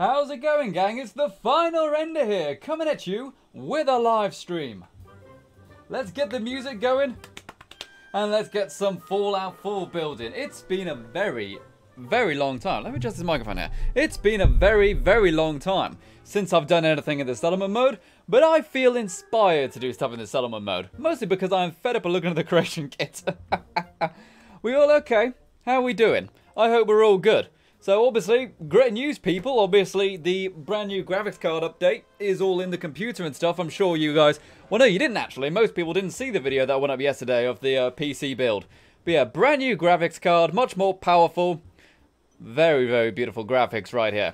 How's it going, gang? It's the final render here, coming at you with a live stream. Let's get the music going, and let's get some Fallout 4 building. It's been a very, very long time. Let me adjust this microphone here. It's been a very, very long time since I've done anything in the settlement mode, but I feel inspired to do stuff in the settlement mode, mostly because I'm fed up of looking at the creation kit. We all okay? How are we doing? I hope we're all good. So obviously, great news, people. Obviously, the brand new graphics card update is all in the computer and stuff. I'm sure you guys... Well, no, you didn't actually. Most people didn't see the video that went up yesterday of the PC build. But yeah, brand new graphics card, much more powerful. Very, very beautiful graphics right here.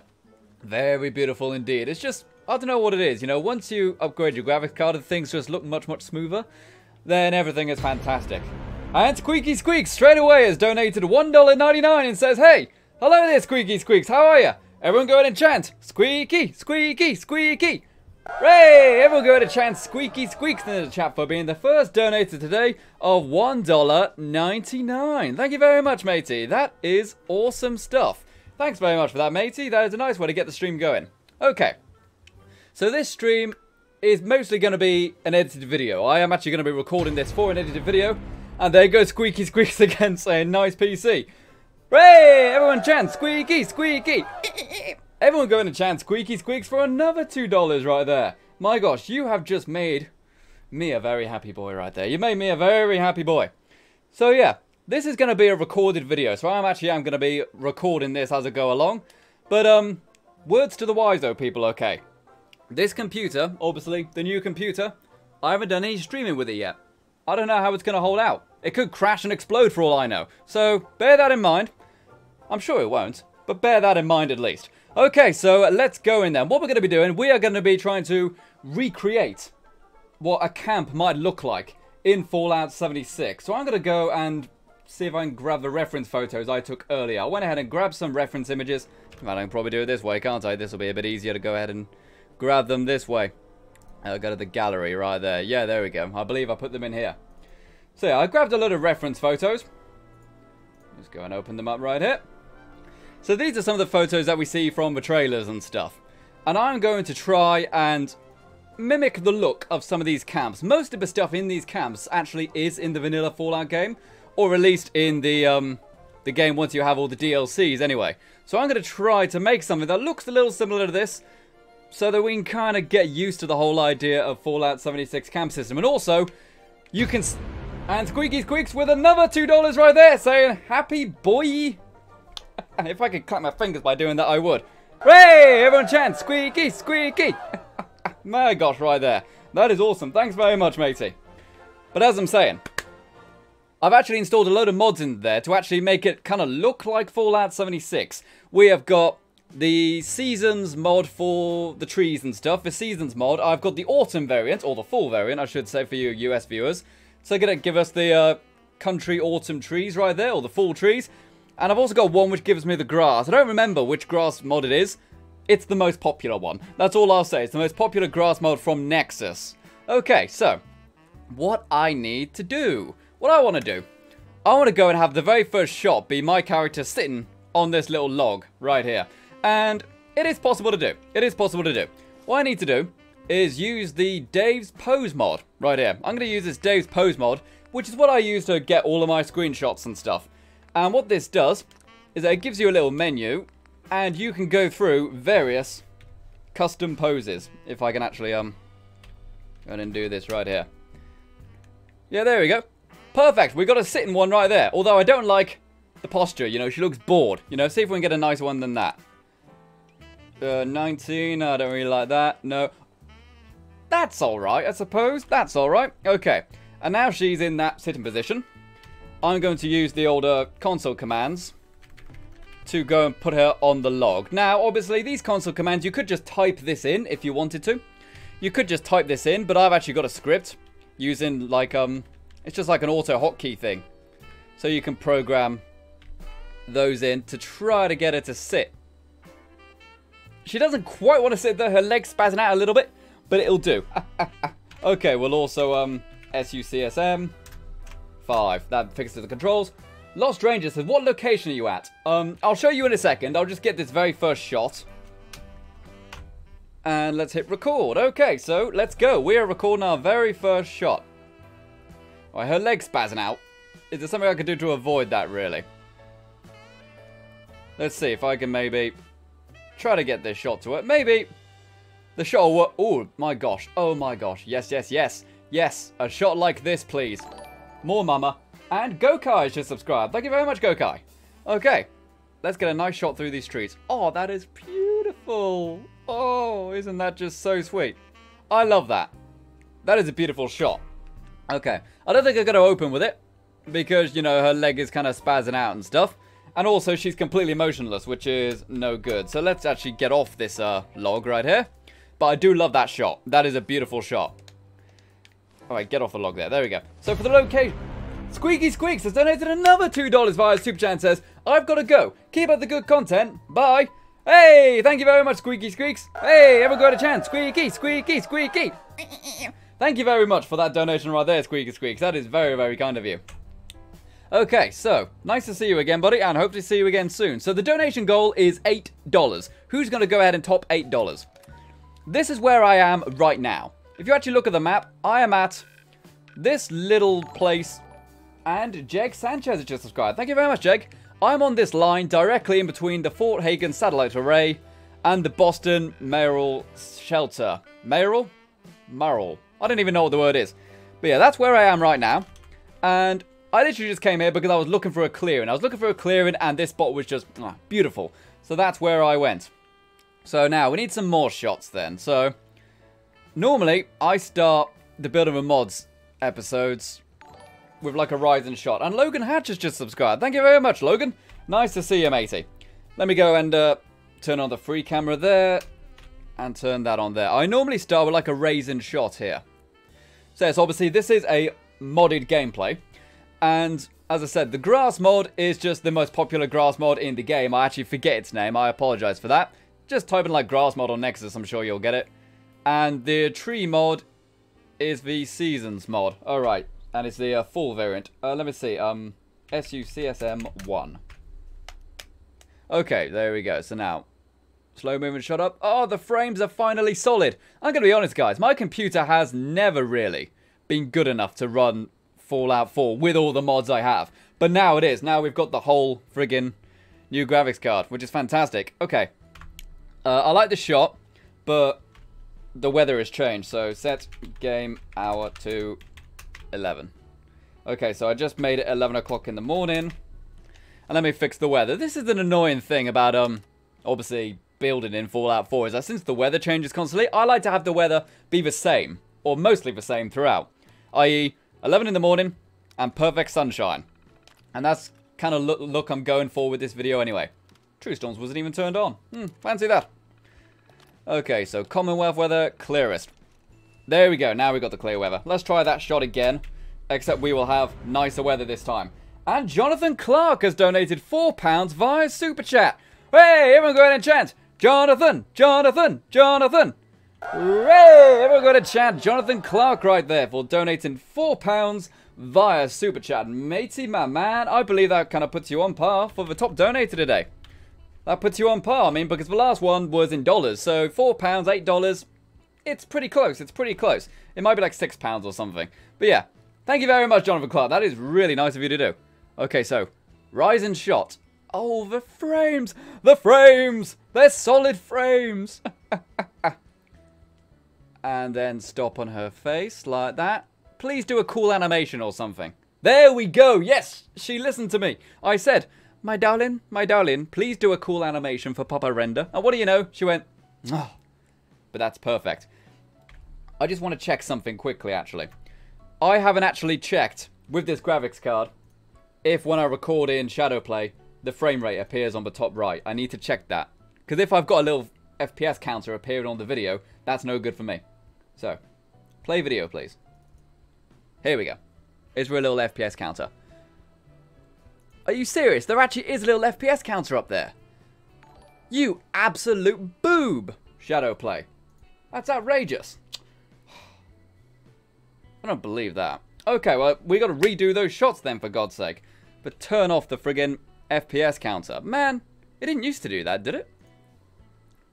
Very beautiful indeed. It's just, I don't know what it is. You know, once you upgrade your graphics card and things just look much, much smoother, then everything is fantastic. And Squeaky Squeaks straight away has donated $1.99 and says, hey, hello there, Squeaky Squeaks. How are you? Everyone go ahead and chant. Squeaky, squeaky, squeaky. Hooray! Everyone go ahead and chant Squeaky Squeaks in the chat for being the first donator today of $1.99. Thank you very much, matey. That is awesome stuff. Thanks very much for that, matey. That is a nice way to get the stream going. Okay. So this stream is mostly going to be an edited video. I am actually going to be recording this for an edited video. And there goes Squeaky Squeaks again saying, nice PC. Hooray! Everyone chant Squeaky, squeaky. Everyone going to chant Squeaky Squeaks for another $2 right there. My gosh, you have just made me a very happy boy right there. You made me a very happy boy. So yeah, this is going to be a recorded video. So I'm going to be recording this as I go along. But words to the wise though, people, okay. This computer, obviously, the new computer, I haven't done any streaming with it yet. I don't know how it's going to hold out. It could crash and explode for all I know. So bear that in mind. I'm sure it won't, but bear that in mind at least. Okay, so let's go in then. What we're going to be doing, we are going to be trying to recreate what a camp might look like in Fallout 76. So I'm going to go and see if I can grab the reference photos I took earlier. I went ahead and grabbed some reference images. Well, I can probably do it this way, can't I? This will be a bit easier to go ahead and grab them this way. I'll go to the gallery right there. Yeah, there we go. I believe I put them in here. So yeah, I grabbed a lot of reference photos. Let's go and open them up right here. So these are some of the photos that we see from the trailers and stuff. And I'm going to try and mimic the look of some of these camps. Most of the stuff in these camps actually is in the vanilla Fallout game. Or at least in the game once you have all the DLCs anyway. So I'm going to try to make something that looks a little similar to this. So that we can kind of get used to the whole idea of Fallout 76 camp system. And also, you can... And Squeaky Squeaks with another $2 right there saying, happy boy. If I could clap my fingers by doing that, I would. Hooray! Everyone chant, squeaky, squeaky. My gosh, right there. That is awesome. Thanks very much, matey. But as I'm saying, I've actually installed a load of mods in there to actually make it kind of look like Fallout 76. We have got the Seasons mod for the trees and stuff. The Seasons mod, I've got the Autumn variant, or the Fall variant, I should say, for you US viewers. So going to give us the country autumn trees right there, or the fall trees. And I've also got one which gives me the grass. I don't remember which grass mod it is. It's the most popular one. That's all I'll say. It's the most popular grass mod from Nexus. Okay, so what I need to do. What I want to do. I want to go and have the very first shot be my character sitting on this little log right here. And it is possible to do. It is possible to do. What I need to do is use the Dave's Pose mod right here. I'm going to use this Dave's Pose mod, which is what I use to get all of my screenshots and stuff. And what this does is that it gives you a little menu, and you can go through various custom poses. If I can actually go ahead and do this right here. Yeah, there we go. Perfect. We got a sitting one right there. Although I don't like the posture. You know, she looks bored. You know, see if we can get a nicer one than that. 19. I don't really like that. No. That's alright, I suppose. That's alright. Okay. And now she's in that sitting position. I'm going to use the older console commands to go and put her on the log. Now, obviously, these console commands, you could just type this in if you wanted to. You could just type this in, but I've actually got a script using, like, it's just like an auto hotkey thing. So you can program those in to try to get her to sit. She doesn't quite want to sit there. Her leg's spazzing out a little bit, but it'll do. Okay, we'll also, SUCSM 5. That fixes the controls. Lost Ranger says, what location are you at? I'll show you in a second. I'll just get this very first shot. And let's hit record. Okay, so let's go. We are recording our very first shot. Alright, her leg's spazzing out. Is there something I could do to avoid that, really? Let's see if I can maybe try to get this shot to work. Maybe the shot will work. Oh my gosh. Oh my gosh. Yes, yes, yes. Yes, a shot like this, please. More mama. And Gokai should subscribe. Thank you very much, Gokai. Okay, let's get a nice shot through these trees. Oh, that is beautiful. Oh, isn't that just so sweet? I love that. That is a beautiful shot. Okay, I don't think I'm going to open with it because, you know, her leg is kind of spazzing out and stuff. And also, she's completely motionless, which is no good. So let's actually get off this log right here. But I do love that shot. That is a beautiful shot. Alright, get off the log there. There we go. So for the location... Squeaky Squeaks has donated another $2 via Super Chat and says, I've got to go. Keep up the good content. Bye. Hey, thank you very much, Squeaky Squeaks. Hey, everyone got a chance. Squeaky, squeaky, squeaky. Thank you very much for that donation right there, Squeaky Squeaks. That is very, very kind of you. Okay, so, nice to see you again, buddy, and hope to see you again soon. So the donation goal is $8. Who's going to go ahead and top $8? This is where I am right now. If you actually look at the map, I am at this little place. And Jeg Sanchez has just subscribed. Thank you very much, Jeg. I'm on this line directly in between the Fort Hagen satellite array and the Boston Mayoral shelter. Mayoral? Mayoral. I don't even know what the word is. But yeah, that's where I am right now. And I literally just came here because I was looking for a clearing. I was looking for a clearing and this spot was just beautiful. So that's where I went. So now we need some more shots then. So normally I start the Build of a Mods episodes with like a rising shot. And Logan Hatch has just subscribed. Thank you very much, Logan. Nice to see you, matey. Let me go and turn on the free camera there. And turn that on there. I normally start with like a rising shot here. So yes, obviously this is a modded gameplay. And as I said, the grass mod is just the most popular grass mod in the game. I actually forget its name. I apologize for that. Just type in like grass mod on Nexus. I'm sure you'll get it. And the tree mod is the seasons mod. Alright. And it's the full variant. Let me see. SUCSM1. Okay, there we go. So now, slow movement shot up. Oh, the frames are finally solid. I'm going to be honest, guys. My computer has never really been good enough to run Fallout 4 with all the mods I have. But now it is. Now we've got the whole friggin' new graphics card, which is fantastic. Okay. I like the shot, but the weather has changed. So set game hour to 11. Okay, so I just made it 11 o'clock in the morning. And let me fix the weather. This is an annoying thing about, obviously, building in Fallout 4. Is that since the weather changes constantly, I like to have the weather be the same. Or mostly the same throughout. I.e., 11 in the morning and perfect sunshine. And that's kind of look I'm going for with this video anyway. True Storms wasn't even turned on. Fancy that. Okay, so Commonwealth weather, clearest. There we go, now we got the clear weather. Let's try that shot again, except we will have nicer weather this time. And Jonathan Clark has donated £4 via Super Chat. Hey, everyone go ahead and chant. Jonathan, Jonathan, Jonathan. Hooray, everyone go ahead and chant Jonathan Clark right there for donating £4 via Super Chat. Matey, my man, I believe that kind of puts you on par for the top donator today. That puts you on par, I mean, because the last one was in dollars. So £4, $8. It's pretty close. It's pretty close. It might be like £6 or something. But yeah, thank you very much, Jonathan Clark. That is really nice of you to do. Okay, so rising shot. Oh, the frames! The frames! They're solid frames! And then stop on her face like that. Please do a cool animation or something. There we go! Yes! She listened to me. I said, my darling, please do a cool animation for Papa Render. And what do you know? She went, oh. But that's perfect. I just want to check something quickly, actually. I haven't actually checked with this graphics card if when I record in Shadowplay, the frame rate appears on the top right. I need to check that. Because if I've got a little FPS counter appearing on the video, that's no good for me. So, play video, please. Here we go. Is there a little FPS counter? Are you serious? There actually is a little FPS counter up there. You absolute boob, Shadowplay. That's outrageous. I don't believe that. Okay, well, we got to redo those shots then, for God's sake. But turn off the friggin' FPS counter. Man, it didn't used to do that, did it?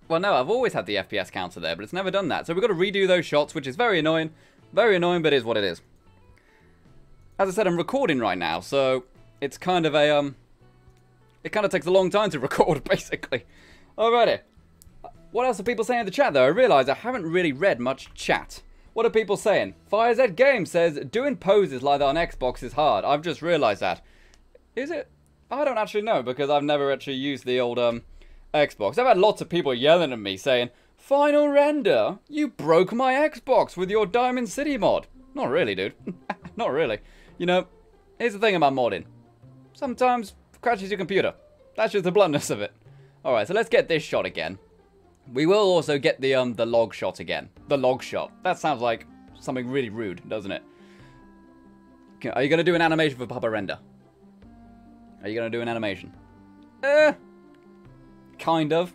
Well, no, I've always had the FPS counter there, but it's never done that. So we've got to redo those shots, which is very annoying. Very annoying, but it is what it is. As I said, I'm recording right now, so it's kind of a, it kind of takes a long time to record, basically. Alrighty. What else are people saying in the chat, though? I realise I haven't really read much chat. What are people saying? FireZ Game says, doing poses like that on Xbox is hard. I've just realised that. Is it? I don't actually know, because I've never actually used the old, Xbox. I've had lots of people yelling at me, saying, Final Render, you broke my Xbox with your Diamond City mod. Not really, dude. Not really. You know, here's the thing about modding. Sometimes it crashes your computer. That's just the bluntness of it. Alright, so let's get this shot again. We will also get the log shot again. The log shot. That sounds like something really rude, doesn't it? Okay, are you going to do an animation for Papa Render? Are you going to do an animation? Kind of.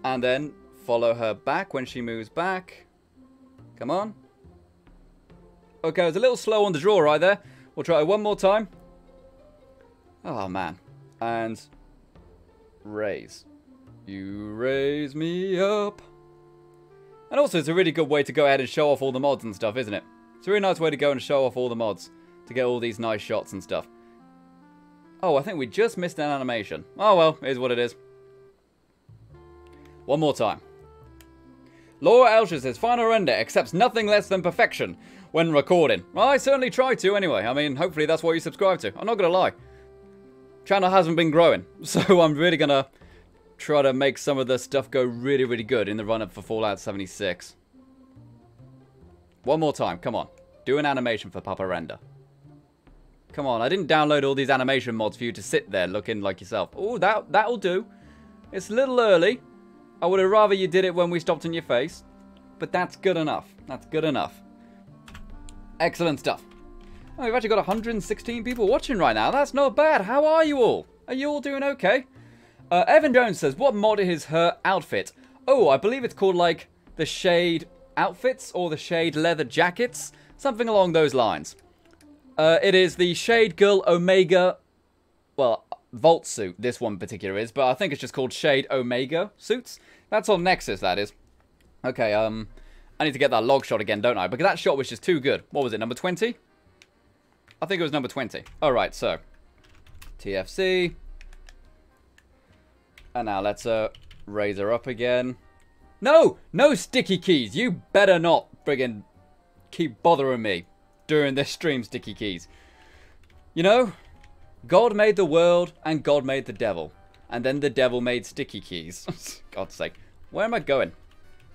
And then follow her back when she moves back. Come on. Okay, I was a little slow on the draw right there. We'll try it one more time. Oh, man. And raise. You raise me up. And also, it's a really good way to go ahead and show off all the mods and stuff, isn't it? It's a really nice way to go and show off all the mods. To get all these nice shots and stuff. Oh, I think we just missed an animation. Oh, well, it is what it is. One more time. Laura Elsher says, Final Render accepts nothing less than perfection when recording. Well, I certainly try to anyway. I mean, hopefully that's what you subscribe to. I'm not going to lie. Channel hasn't been growing. So I'm really going to try to make some of the stuff go really, really good in the run-up for Fallout 76. One more time. Come on. Do an animation for Papa Render. Come on. I didn't download all these animation mods for you to sit there looking like yourself. Oh, that'll do. It's a little early. I would have rather you did it when we stopped in your face. But that's good enough. That's good enough. Excellent stuff. Oh, we've actually got 116 people watching right now. That's not bad. How are you all? Are you all doing okay? Evan Jones says, what mod is her outfit? Oh, I believe it's called, like, the Shade outfits or the Shade leather jackets. Something along those lines. It is the Shade Girl Omega, well, Vault suit, this one in particular is, but I think it's just called Shade Omega suits. That's on Nexus, that is. Okay, I need to get that log shot again, don't I? Because that shot was just too good. What was it, number 20? I think it was number 20. Alright, so. TFC. And now let's raise her up again. No! No sticky keys! You better not friggin' keep bothering me during this stream, sticky keys. You know, God made the world and God made the devil. And then the devil made sticky keys. God's sake. Where am I going?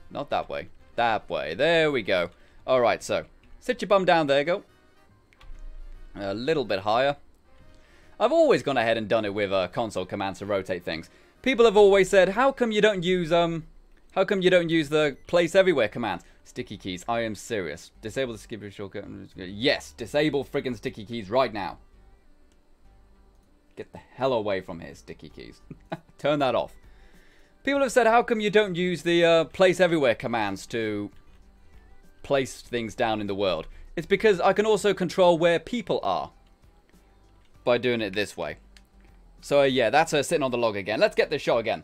Not that way. That way. There we go. Alright, so. Sit your bum down there, go. A little bit higher. I've always gone ahead and done it with console commands to rotate things. People have always said, how come you don't use the place everywhere command? Sticky keys. I am serious. Disable the skip shortcut. Yes, disable friggin' sticky keys right now. Get the hell away from here, sticky keys. Turn that off. People have said, how come you don't use the place everywhere commands to place things down in the world? It's because I can also control where people are by doing it this way. So yeah, that's her sitting on the log again. Let's get this shot again.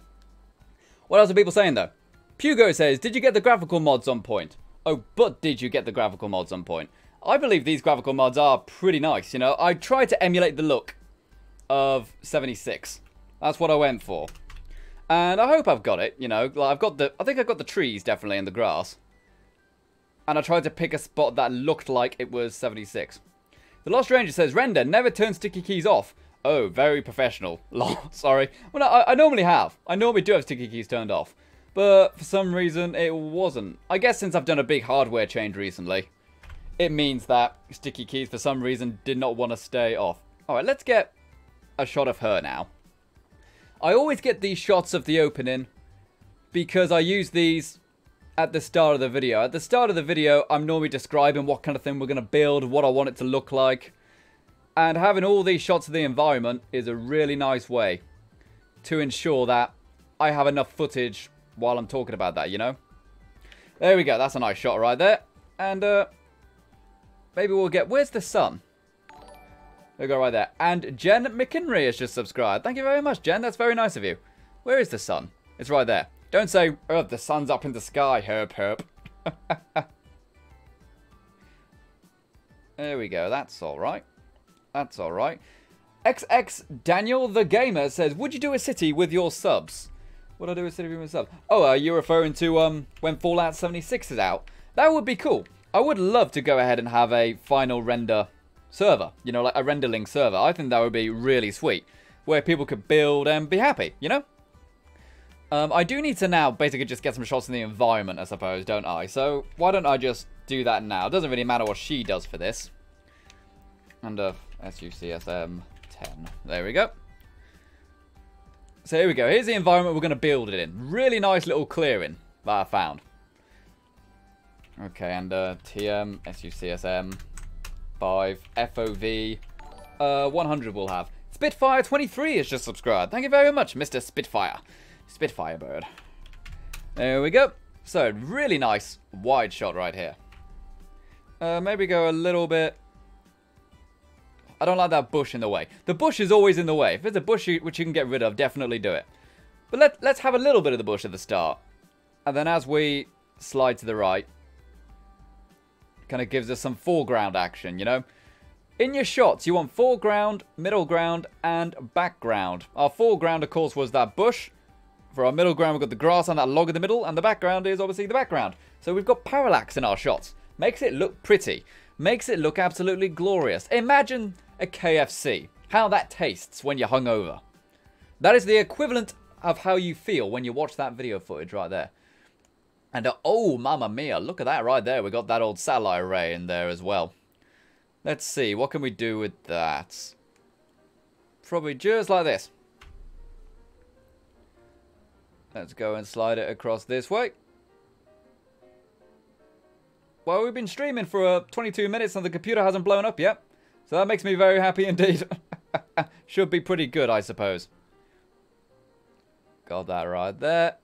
What else are people saying though? Pugo says, did you get the graphical mods on point? Oh, but did you get the graphical mods on point? I believe these graphical mods are pretty nice, you know. I tried to emulate the look of 76. That's what I went for. And I hope I've got it, you know. Like I think I've got the trees definitely in the grass. And I tried to pick a spot that looked like it was 76. The Lost Ranger says, Render, never turn sticky keys off. Oh, very professional. Sorry. Well, no, I normally have. I normally do have sticky keys turned off. But for some reason, it wasn't. I guess since I've done a big hardware change recently, it means that sticky keys, for some reason, did not want to stay off. Alright, let's get a shot of her now. I always get these shots of the opening because I use these at the start of the video. At the start of the video, I'm normally describing what kind of thing we're going to build, what I want it to look like. And having all these shots of the environment is a really nice way to ensure that I have enough footage while I'm talking about that, you know? There we go. That's a nice shot right there. And maybe we'll get... Where's the sun? There we go right there. And Jen McKinry has just subscribed. Thank you very much, Jen. That's very nice of you. Where is the sun? It's right there. Don't say, oh, the sun's up in the sky, herp herp. There we go, that's alright. That's alright. XX Daniel the Gamer says, would you do a city with your subs? Would I do a city with my subs? Oh, are you referring to when Fallout 76 is out? That would be cool. I would love to go ahead and have a final render server. You know, like a renderling server. I think that would be really sweet. Where people could build and be happy, you know? I do need to now basically just get some shots in the environment, I suppose, don't I? So, why don't I just do that now? It doesn't really matter what she does for this. Under SUCSM 10. There we go. So here we go. Here's the environment we're going to build it in. Really nice little clearing that I found. Okay, and TM, SUCSM 5, FOV 100 we'll have. Spitfire 23 has just subscribed. Thank you very much, Mr. Spitfire. Spitfire bird. There we go. So, really nice wide shot right here. Maybe go a little bit... I don't like that bush in the way. The bush is always in the way. If there's a bush which you can get rid of, definitely do it. But let's have a little bit of the bush at the start. And then as we slide to the right, kind of gives us some foreground action, you know? In your shots, you want foreground, middle ground, and background. Our foreground, of course, was that bush. For our middle ground, we've got the grass and that log in the middle. And the background is obviously the background. So we've got parallax in our shots. Makes it look pretty. Makes it look absolutely glorious. Imagine a KFC. How that tastes when you're hungover. That is the equivalent of how you feel when you watch that video footage right there. And oh, mamma mia, look at that right there. We got that old satellite array in there as well. Let's see, what can we do with that? Probably just like this. Let's go and slide it across this way. Well, we've been streaming for 22 minutes and the computer hasn't blown up yet. So that makes me very happy indeed. Should be pretty good, I suppose. Got that right there.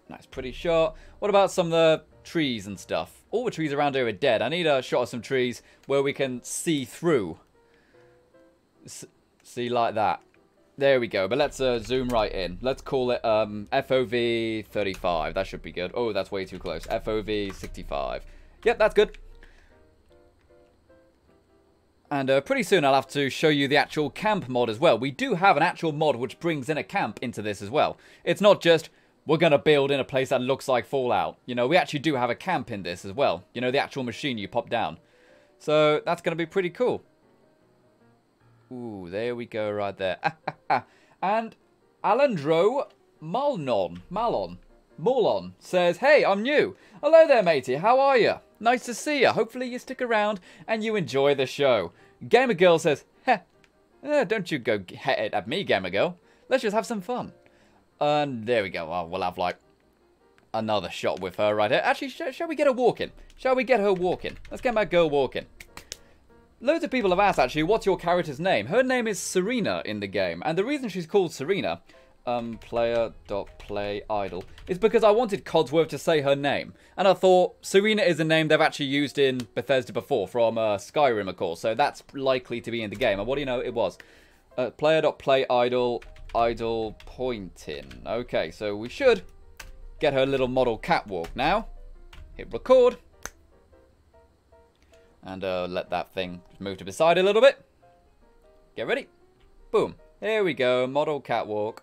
Nice, pretty shot. What about some of the trees and stuff? All the trees around here are dead. I need a shot of some trees where we can see through. See like that. There we go. But let's zoom right in. Let's call it FOV 35. That should be good. Oh, that's way too close. FOV 65. Yep, that's good. And pretty soon I'll have to show you the actual camp mod as well. We do have an actual mod which brings in a camp into this as well. It's not just, we're going to build in a place that looks like Fallout. You know, we actually do have a camp in this as well. You know, the actual machine you pop down. So that's going to be pretty cool. Ooh, there we go right there. And Alandro Malon says, hey, I'm new. Hello there, matey. How are you? Nice to see you. Hopefully you stick around and you enjoy the show. Gamer Girl says, heh, don't you go het at me, Gamer Girl. Let's just have some fun. And there we go. Oh, we'll have, like, another shot with her right here. Actually, shall we get her walking? Shall we get her walking? Let's get my girl walking. Loads of people have asked, actually, what's your character's name? Her name is Serena in the game. And the reason she's called Serena, player.playidle, is because I wanted Codsworth to say her name. And I thought, Serena is a name they've actually used in Bethesda before, from Skyrim, of course. So that's likely to be in the game. And what do you know? It was. Player.playidle, idle pointing. Okay, so we should get her little model catwalk now. Hit record. And let that thing move to the side a little bit. Get ready. Boom. Here we go. Model catwalk.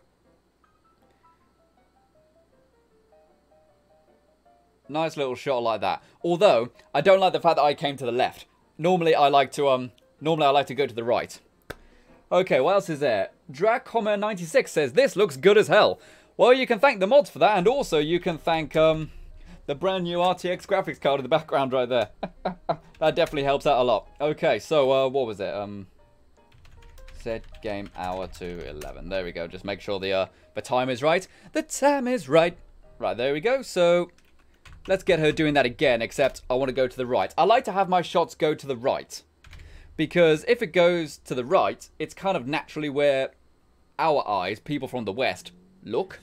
Nice little shot like that. Although, I don't like the fact that I came to the left. Normally, I like to go to the right. Okay, what else is there? Dracoma96 says, this looks good as hell. Well, you can thank the mods for that. And also, you can thank the brand new RTX graphics card in the background right there. That definitely helps out a lot. Okay, so what was it? Set game hour to 11. There we go. Just make sure the time is right. The time is right. Right, there we go. So let's get her doing that again, except I want to go to the right. I like to have my shots go to the right. Because if it goes to the right, it's kind of naturally where our eyes, people from the West, look.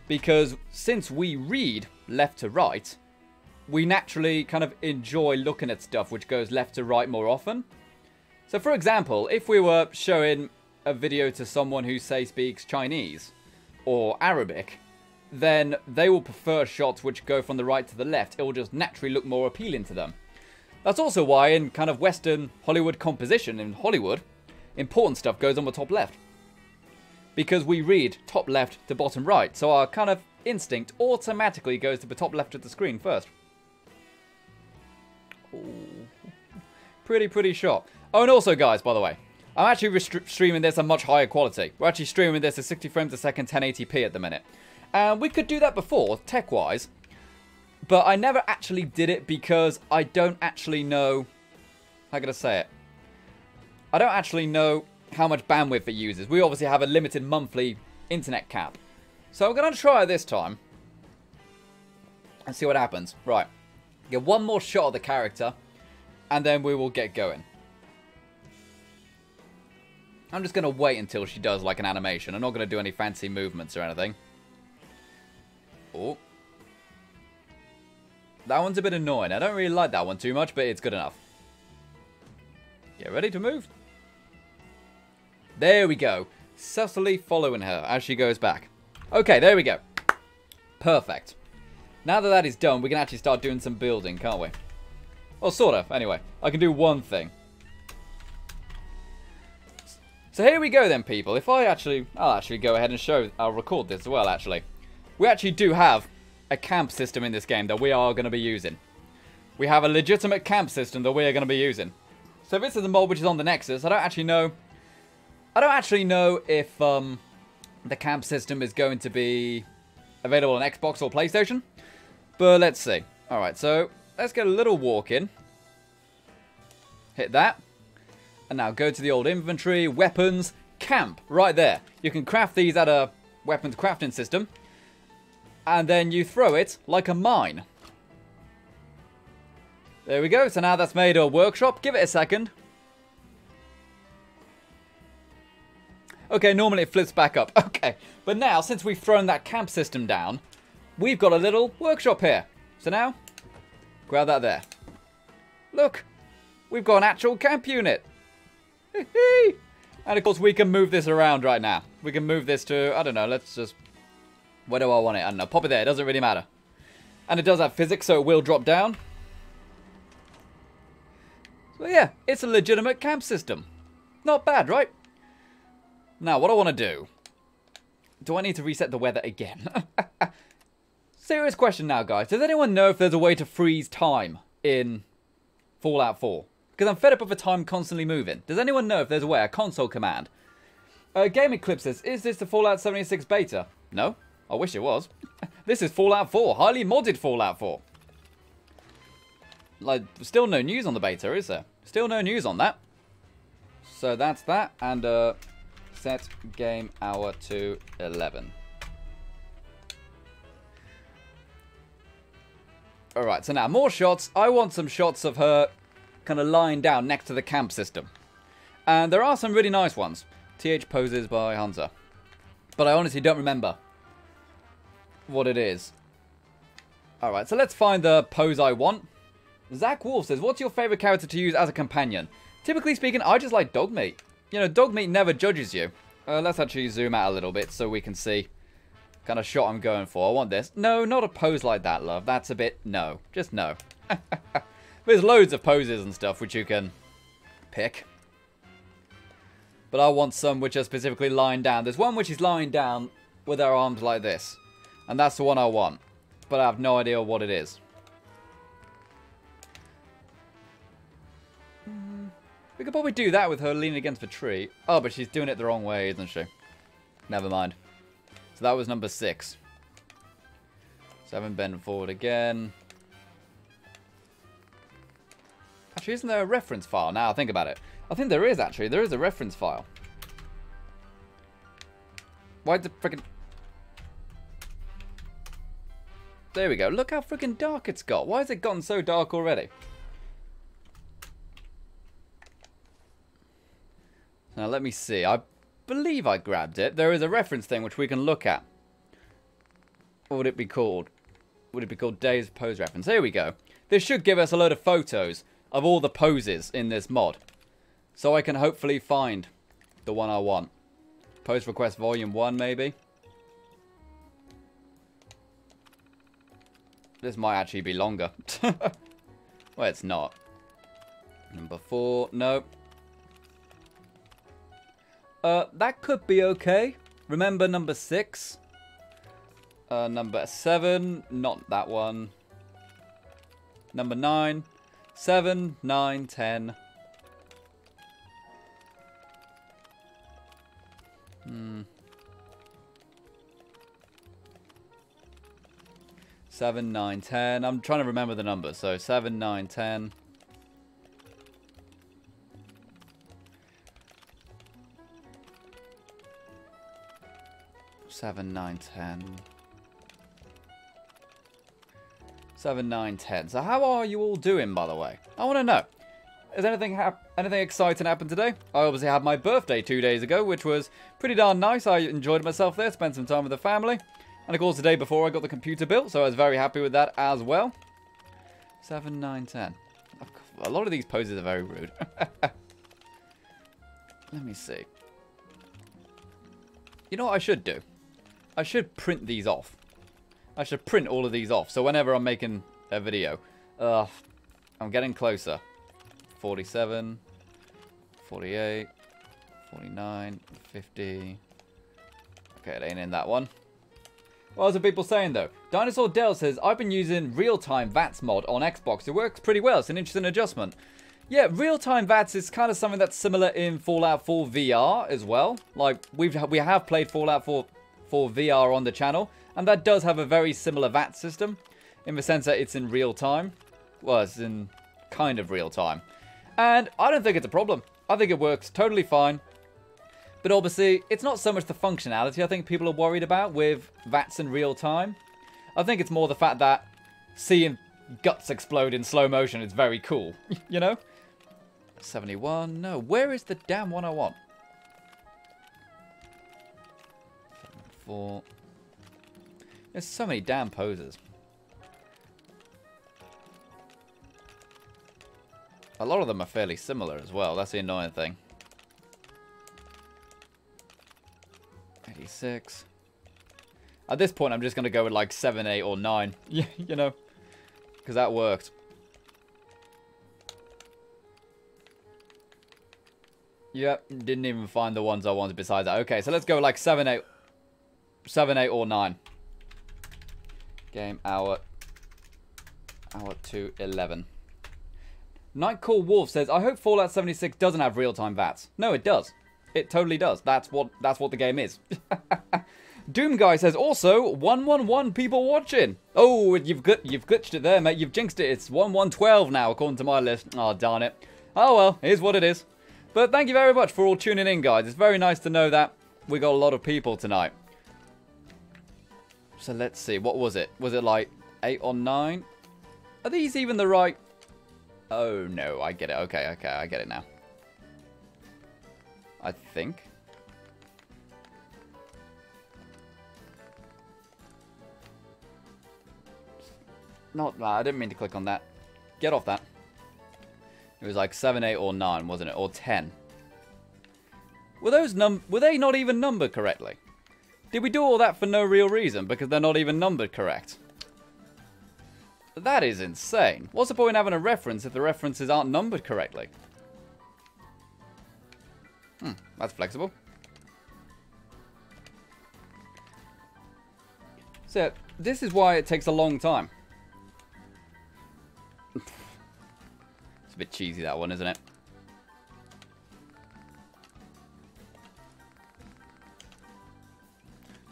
Because since we read left to right, we naturally kind of enjoy looking at stuff which goes left to right more often. So for example, if we were showing a video to someone who, say, speaks Chinese, or Arabic, then they will prefer shots which go from the right to the left. It will just naturally look more appealing to them. That's also why in kind of Western Hollywood composition, in Hollywood, important stuff goes on the top left. Because we read top left to bottom right, so our kind of instinct automatically goes to the top left of the screen first. Ooh. Pretty shot. Oh, and also, guys, by the way, I'm actually streaming this at much higher quality. We're actually streaming this at 60 frames a second, 1080p at the minute. And we could do that before, tech-wise, but I never actually did it because I don't actually know... How can I say it? I don't actually know how much bandwidth it uses. We obviously have a limited monthly internet cap. So I'm going to try it this time. And see what happens. Right. Get one more shot of the character. And then we will get going. I'm just going to wait until she does like an animation. I'm not going to do any fancy movements or anything. Oh. That one's a bit annoying. I don't really like that one too much, but it's good enough. Get ready to move. There we go. Subtly following her as she goes back. Okay, there we go. Perfect. Now that that is done, we can actually start doing some building, can't we? Well, sort of. Anyway, I can do one thing. So here we go then, people. If I'll actually go ahead and show, I'll record this as well, actually. We actually do have a camp system in this game that we are going to be using. We have a legitimate camp system that we are going to be using. So this is a mod which is on the Nexus. I don't actually know if the camp system is going to be available on Xbox or PlayStation. But let's see. Alright, so let's get a little walk in. Hit that. And now go to the old inventory, weapons, camp, right there. You can craft these at a weapons crafting system. And then you throw it like a mine. There we go. So now that's made a workshop. Give it a second. Okay, normally it flips back up. Okay, but now, since we've thrown that camp system down, we've got a little workshop here. So now, grab that there. Look, we've got an actual camp unit. And of course, we can move this around right now. We can move this to, I don't know, let's just... Where do I want it? I don't know. Pop it there. It doesn't really matter. And it does have physics, so it will drop down. So yeah, it's a legitimate camp system. Not bad, right? Now, what I want to do I need to reset the weather again? Serious question now, guys. Does anyone know if there's a way to freeze time in Fallout 4? Because I'm fed up of the time constantly moving. Does anyone know if there's a way, a console command? Game Eclipse says, is this the Fallout 76 beta? No. I wish it was. This is Fallout 4. Highly modded Fallout 4. Like, still no news on the beta, is there? Still no news on that. So that's that. And, set game hour to 11. Alright, so now more shots. I want some shots of her kind of lying down next to the camp system. And there are some really nice ones. TH poses by Hunter. But I honestly don't remember what it is. Alright, so let's find the pose I want. Zach Wolf says, what's your favourite character to use as a companion? Typically speaking, I just like Dogmeat. You know, Dogmeat never judges you. Let's actually zoom out a little bit so we can see kind of shot I'm going for. I want this. No, not a pose like that, love. That's a bit... No. Just no. There's loads of poses and stuff which you can pick. But I want some which are specifically lying down. There's one which is lying down with her arms like this. And that's the one I want. But I have no idea what it is. We could probably do that with her leaning against the tree. Oh, but she's doing it the wrong way, isn't she? Never mind. So that was number 6. 7, bend forward again. Actually, isn't there a reference file? Now I think about it. I think there is, actually. There is a reference file. Why the frickin'... There we go. Look how freaking dark it's got. Why has it gotten so dark already? Now let me see. I believe I grabbed it. There is a reference thing which we can look at. What would it be called? Would it be called Dave's Pose Reference? Here we go. This should give us a load of photos of all the poses in this mod. So I can hopefully find the one I want. Pose request volume 1 maybe. This might actually be longer. Well, it's not. Number 4. Nope. That could be okay. Remember number 6. Number 7. Not that one. Number 9. 7, 9, 10. 7, 9, 10. I'm trying to remember the numbers. So 7, 9, 10. Seven, 9, 10. 7, 9, 10. So how are you all doing, by the way? I want to know. Has anything exciting happened today? I obviously had my birthday 2 days ago, which was pretty darn nice. I enjoyed myself there, spent some time with the family. And of course, the day before I got the computer built, so I was very happy with that as well. 7, 9, 10. A lot of these poses are very rude. Let me see. You know what I should do? I should print these off. I should print all of these off. So whenever I'm making a video. I'm getting closer. 47. 48. 49. 50. Okay, it ain't in that one. What else are people saying though? Dinosaur Dell says, I've been using real-time VATS mod on Xbox. It works pretty well. It's an interesting adjustment. Yeah, real-time VATS is kind of something that's similar in Fallout 4 VR as well. Like, we have played Fallout 4 VR on the channel, and that does have a very similar VATS system in the sense that it's in real time. Well, it's in kind of real time. And I don't think it's a problem. I think it works totally fine. But obviously, it's not so much the functionality I think people are worried about with VATS in real time. I think it's more the fact that seeing guts explode in slow motion is very cool, you know? 71, no, where is the damn one I want? 74. There's so many damn poses. A lot of them are fairly similar as well, that's the annoying thing. 86. At this point, I'm just going to go with like 7, 8, or 9. Yeah, you know, because that worked. Yep, didn't even find the ones I wanted besides that. Okay, so let's go like 7, 8, or 9. Game hour 2:11. Nightcall Wolf says, I hope Fallout 76 doesn't have real-time VATS. No, it does. It totally does. That's what the game is. Doom Guy says, also, 111 people watching. Oh, you've glitched it there, mate. You've jinxed it. It's 1112 now, according to my list. Oh, darn it. Oh, well, here's what it is. But thank you very much for all tuning in, guys. It's very nice to know that we got a lot of people tonight. So let's see. What was it? Was it like 8 or 9? Are these even the right... Oh, no. I get it. Okay, I get it now. I think. Not that. I didn't mean to click on that. Get off that. It was like 7, 8, or 9, wasn't it? Or 10. Were they not even numbered correctly? Did we do all that for no real reason? Because they're not even numbered correct. That is insane. What's the point in having a reference if the references aren't numbered correctly? That's flexible. So, this is why it takes a long time. It's a bit cheesy, that one, isn't it?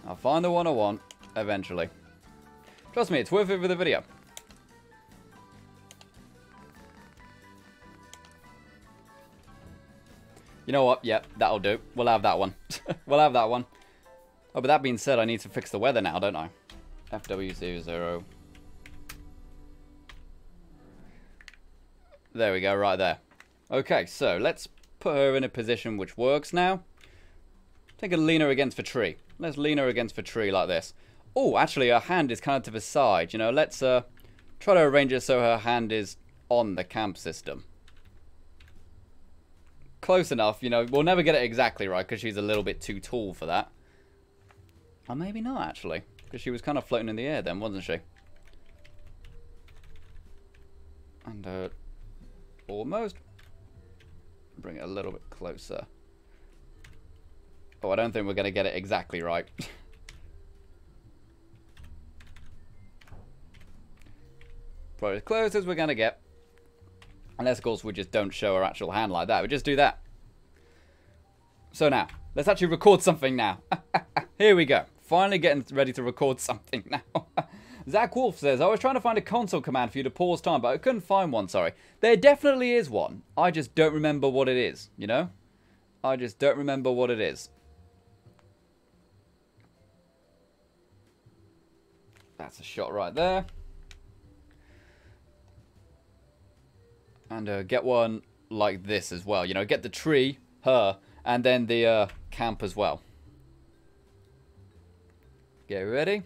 I'll find the one I want, eventually. Trust me, it's worth it for the video. You know what? Yep, that'll do. We'll have that one. We'll have that one. Oh, but that being said, I need to fix the weather now, don't I? FW00. There we go, right there. Okay, so let's put her in a position which works now. Take a lean her against the tree. Let's lean her against the tree like this. Oh, actually, her hand is kind of to the side. You know, let's try to arrange it so her hand is on the camp system. Close enough, you know. We'll never get it exactly right because she's a little bit too tall for that. Or maybe not, actually. Because she was kind of floating in the air then, wasn't she? And almost. Bring it a little bit closer. Oh, I don't think we're going to get it exactly right. Probably as close as we're going to get. Unless, of course, we just don't show our actual hand like that. We just do that. So now, let's actually record something now. Here we go. Finally getting ready to record something now. Zach Wolf says, I was trying to find a console command for you to pause time, but I couldn't find one, sorry. There definitely is one. I just don't remember what it is, you know? I just don't remember what it is. That's a shot right there. And get one like this as well. You know, get the tree, her, and then the camp as well. Get ready.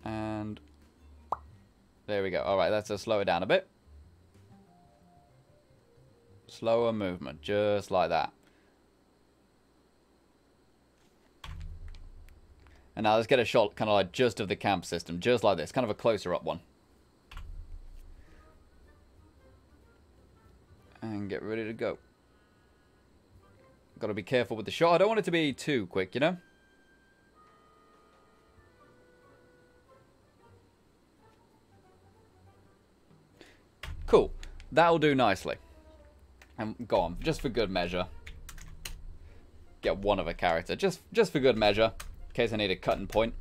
And there we go. Alright, let's slow it down a bit. Slower movement, just like that. And now let's get a shot kind of like just of the camp system, just like this. Kind of a closer up one. And get ready to go. Got to be careful with the shot. I don't want it to be too quick, you know? Cool. That'll do nicely. And go on, just for good measure. Get one of a character. Just for good measure. In case I need a cutting point.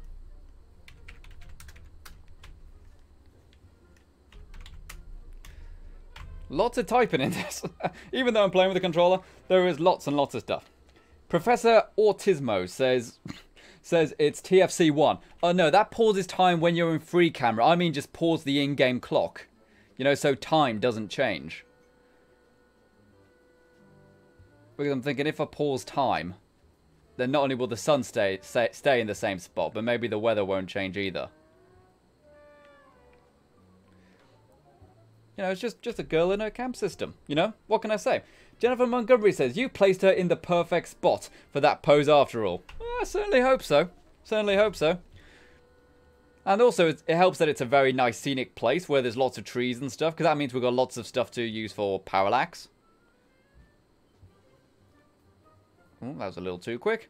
Lots of typing in this. Even though I'm playing with a controller, there is lots and lots of stuff. Professor Autismo says it's TFC1. Oh no, that pauses time when you're in free camera. I mean just pause the in-game clock. You know, so time doesn't change. Because I'm thinking if I pause time, then not only will the sun stay in the same spot, but maybe the weather won't change either. You know, it's just a girl in her camp system. You know, what can I say? Jennifer Montgomery says, you placed her in the perfect spot for that pose after all. Well, I certainly hope so. Certainly hope so. And also, it helps that it's a very nice scenic place where there's lots of trees and stuff, because that means we've got lots of stuff to use for parallax. Oh, that was a little too quick.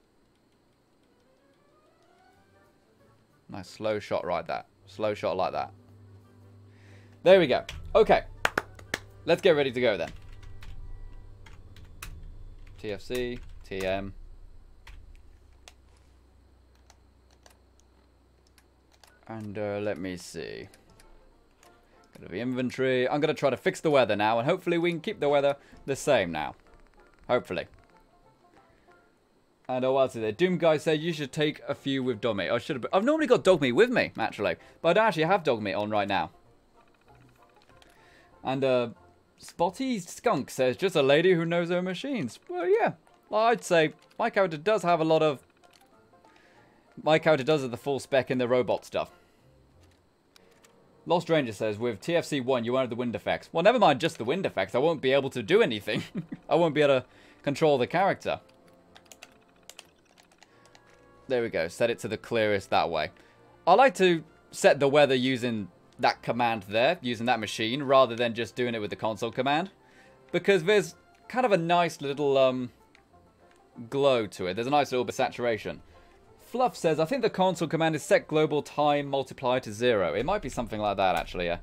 Nice slow shot right there. Slow shot like that. There we go. Okay. Let's get ready to go then. TFC, TM. And let me see. Go to the inventory. I'm going to try to fix the weather now, and hopefully we can keep the weather the same now. Hopefully. And what else is there? Doom Guy said you should take a few with dog meat. I've normally got dog meat with me, actually. But I don't actually have dog meat on right now. And Spotty Skunk says, just a lady who knows her machines. Well, yeah. Well, I'd say my character does have a lot of... My character does have the full spec in the robot stuff. Lost Ranger says, with TFC1, you won't have the wind effects. Well, never mind just the wind effects. I won't be able to do anything. I won't be able to control the character. There we go. Set it to the clearest that way. I like to set the weather using that command there, using that machine, rather than just doing it with the console command. Because there's kind of a nice little glow to it. There's a nice little bit of saturation. Fluff says, I think the console command is set global time multiplier to 0. It might be something like that, actually, yeah.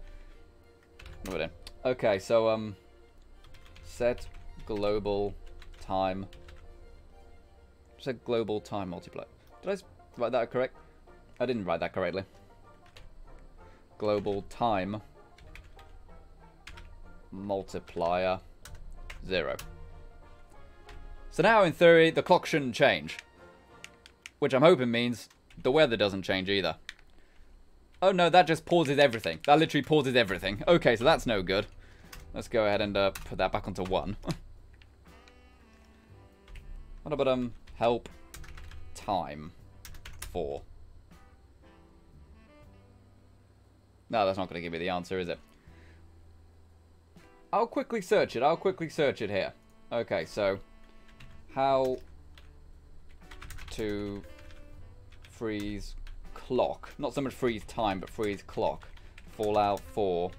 Okay, so, set global time. Set global time multiplier. Did I write that correct? I didn't write that correctly. Global time multiplier 0. So now, in theory, the clock shouldn't change. Which I'm hoping means the weather doesn't change either. Oh no, that just pauses everything. That literally pauses everything. Okay, so that's no good. Let's go ahead and put that back onto 1. What about help time 4? No, that's not going to give me the answer, is it? I'll quickly search it. I'll quickly search it here. Okay, so how to freeze clock. Not so much freeze time, but freeze clock. Fallout 4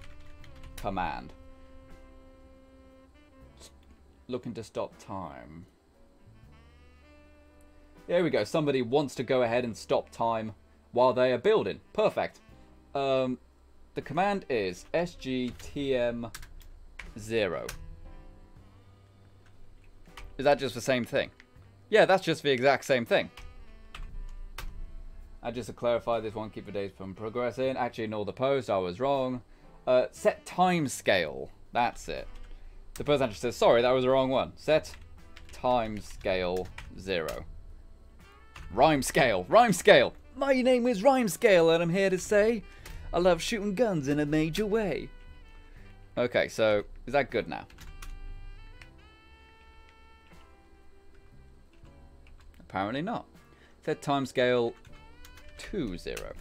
command. Looking to stop time. There we go. Somebody wants to go ahead and stop time while they are building. Perfect. The command is sgtm0. Is that just the same thing? Yeah, that's just the exact same thing. And just to clarify, this won't keep the days from progressing. Actually, ignore the post. I was wrong. Set time scale. That's it. The person actually says, sorry, that was the wrong one. Set time scale 0. Rhyme scale. Rhyme scale. My name is Rhyme Scale, and I'm here to say I love shooting guns in a major way. Okay, so is that good now? Apparently not. Set time scale to 0.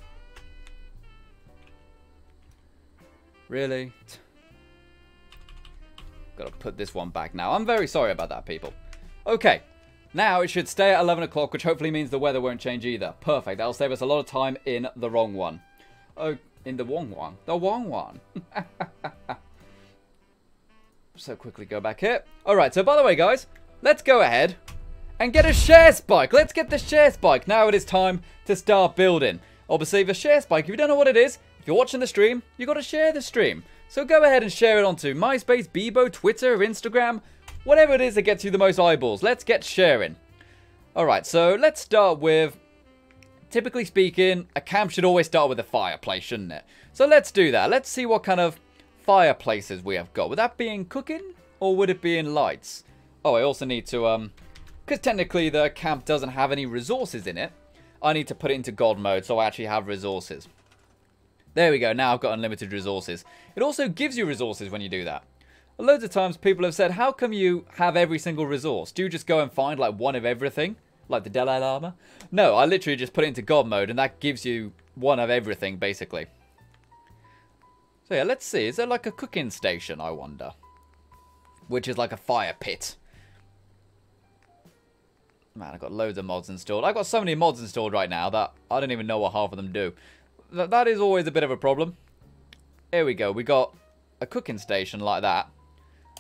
Really? Gotta put this one back now. I'm very sorry about that, people. Okay. Now it should stay at 11 o'clock, which hopefully means the weather won't change either. Perfect. That'll save us a lot of time in the wrong one. Oh, in the wrong one. The wrong one. So quickly go back here. Alright, so by the way, guys, let's go ahead and get a share spike. Let's get the share spike. Now it is time to start building. Obviously, the share spike, if you don't know what it is, if you're watching the stream, you've got to share the stream. So go ahead and share it onto MySpace, Bebo, Twitter, Instagram, whatever it is that gets you the most eyeballs. Let's get sharing. Alright, so let's start with, typically speaking, a camp should always start with a fireplace, shouldn't it? So let's do that. Let's see what kind of fireplaces we have got. Would that be in cooking, or would it be in lights? Oh, I also need to, because technically the camp doesn't have any resources in it, I need to put it into God mode so I actually have resources. There we go, now I've got unlimited resources. It also gives you resources when you do that. Loads of times people have said, how come you have every single resource? Do you just go and find like one of everything? Like the Dalai Lama? No, I literally just put it into God mode and that gives you one of everything basically. So yeah, let's see. Is there like a cooking station, I wonder? Which is like a fire pit. Man, I've got loads of mods installed. I've got so many mods installed right now that I don't even know what half of them do. That is always a bit of a problem. Here we go. We got a cooking station like that.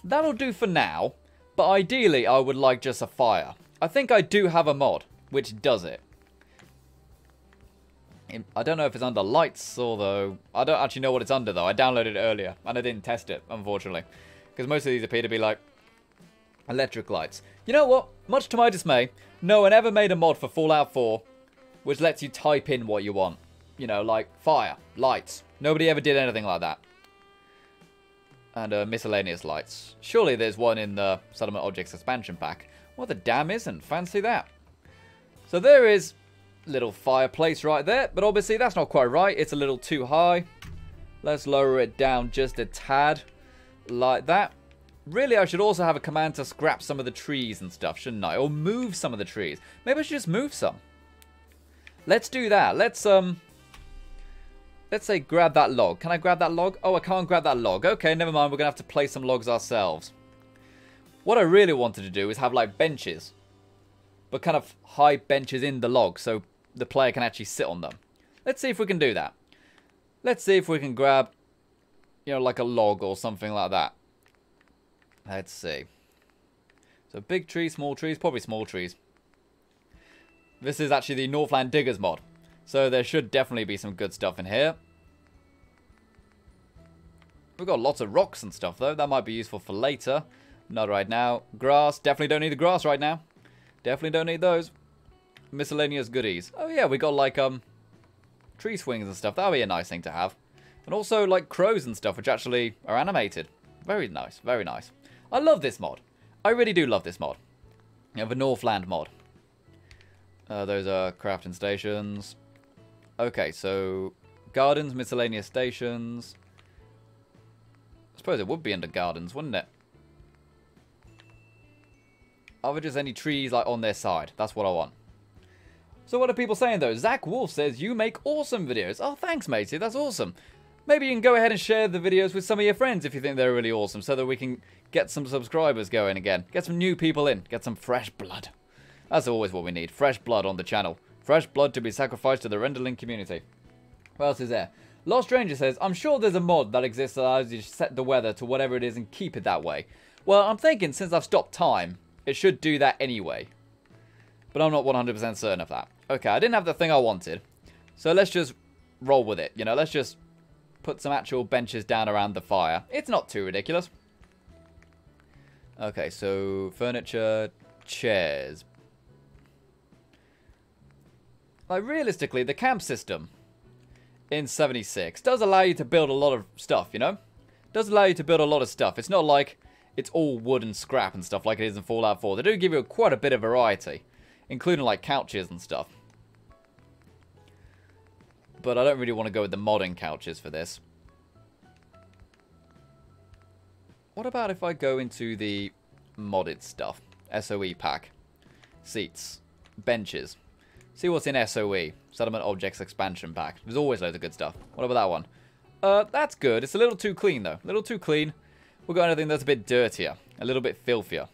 That'll do for now. But ideally, I would like just a fire. I think I do have a mod which does it. I don't know if it's under lights or though. I don't actually know what it's under though. I downloaded it earlier and I didn't test it, unfortunately. Because most of these appear to be like electric lights. You know what? Much to my dismay, no one ever made a mod for Fallout 4 which lets you type in what you want. You know, like fire, lights. Nobody ever did anything like that. And miscellaneous lights. Surely there's one in the Settlement Objects expansion pack. Well, the damn isn't. Fancy that. So there is a little fireplace right there. But obviously that's not quite right. It's a little too high. Let's lower it down just a tad. Like that. Really, I should also have a command to scrap some of the trees and stuff, shouldn't I? Or move some of the trees. Maybe I should just move some. Let's do that. Let's say grab that log. Can I grab that log? Oh, I can't grab that log. Okay, never mind. We're going to have to place some logs ourselves. What I really wanted to do is have like benches. But kind of high benches in the log so the player can actually sit on them. Let's see if we can do that. Let's see if we can grab, you know, like a log or something like that. Let's see. So big trees, small trees, probably small trees. This is actually the Northland Diggers mod. So there should definitely be some good stuff in here. We've got lots of rocks and stuff though. That might be useful for later. Not right now. Grass. Definitely don't need the grass right now. Definitely don't need those. Miscellaneous goodies. Oh yeah, we got like tree swings and stuff. That would be a nice thing to have. And also like crows and stuff which actually are animated. Very nice. Very nice. I love this mod. I really do love this mod. You have a Northland mod. Those are crafting stations. Okay, so gardens, miscellaneous stations. I suppose it would be under gardens, wouldn't it? Are there just any trees like on their side? That's what I want. So what are people saying though? Zach Wolf says, you make awesome videos. Oh, thanks, matey. That's awesome. Maybe you can go ahead and share the videos with some of your friends if you think they're really awesome so that we can get some subscribers going again. Get some new people in. Get some fresh blood. That's always what we need. Fresh blood on the channel. Fresh blood to be sacrificed to the Renderling community. What else is there? Lost Ranger says, I'm sure there's a mod that exists that allows you to set the weather to whatever it is and keep it that way. Well, I'm thinking since I've stopped time, it should do that anyway. But I'm not 100% certain of that. Okay, I didn't have the thing I wanted. So let's just roll with it. You know, let's just put some actual benches down around the fire. It's not too ridiculous. Okay, so furniture, chairs. Like, realistically, the camp system in 76 does allow you to build a lot of stuff, you know? Does allow you to build a lot of stuff. It's not like it's all wood and scrap and stuff like it is in Fallout 4. They do give you quite a bit of variety, including like couches and stuff. But I don't really want to go with the modern couches for this. What about if I go into the modded stuff? SOE pack. Seats. Benches. See what's in SOE. Settlement Objects Expansion Pack. There's always loads of good stuff. What about that one? That's good. It's a little too clean, though. A little too clean. We've got anything that's a bit dirtier. A little bit filthier.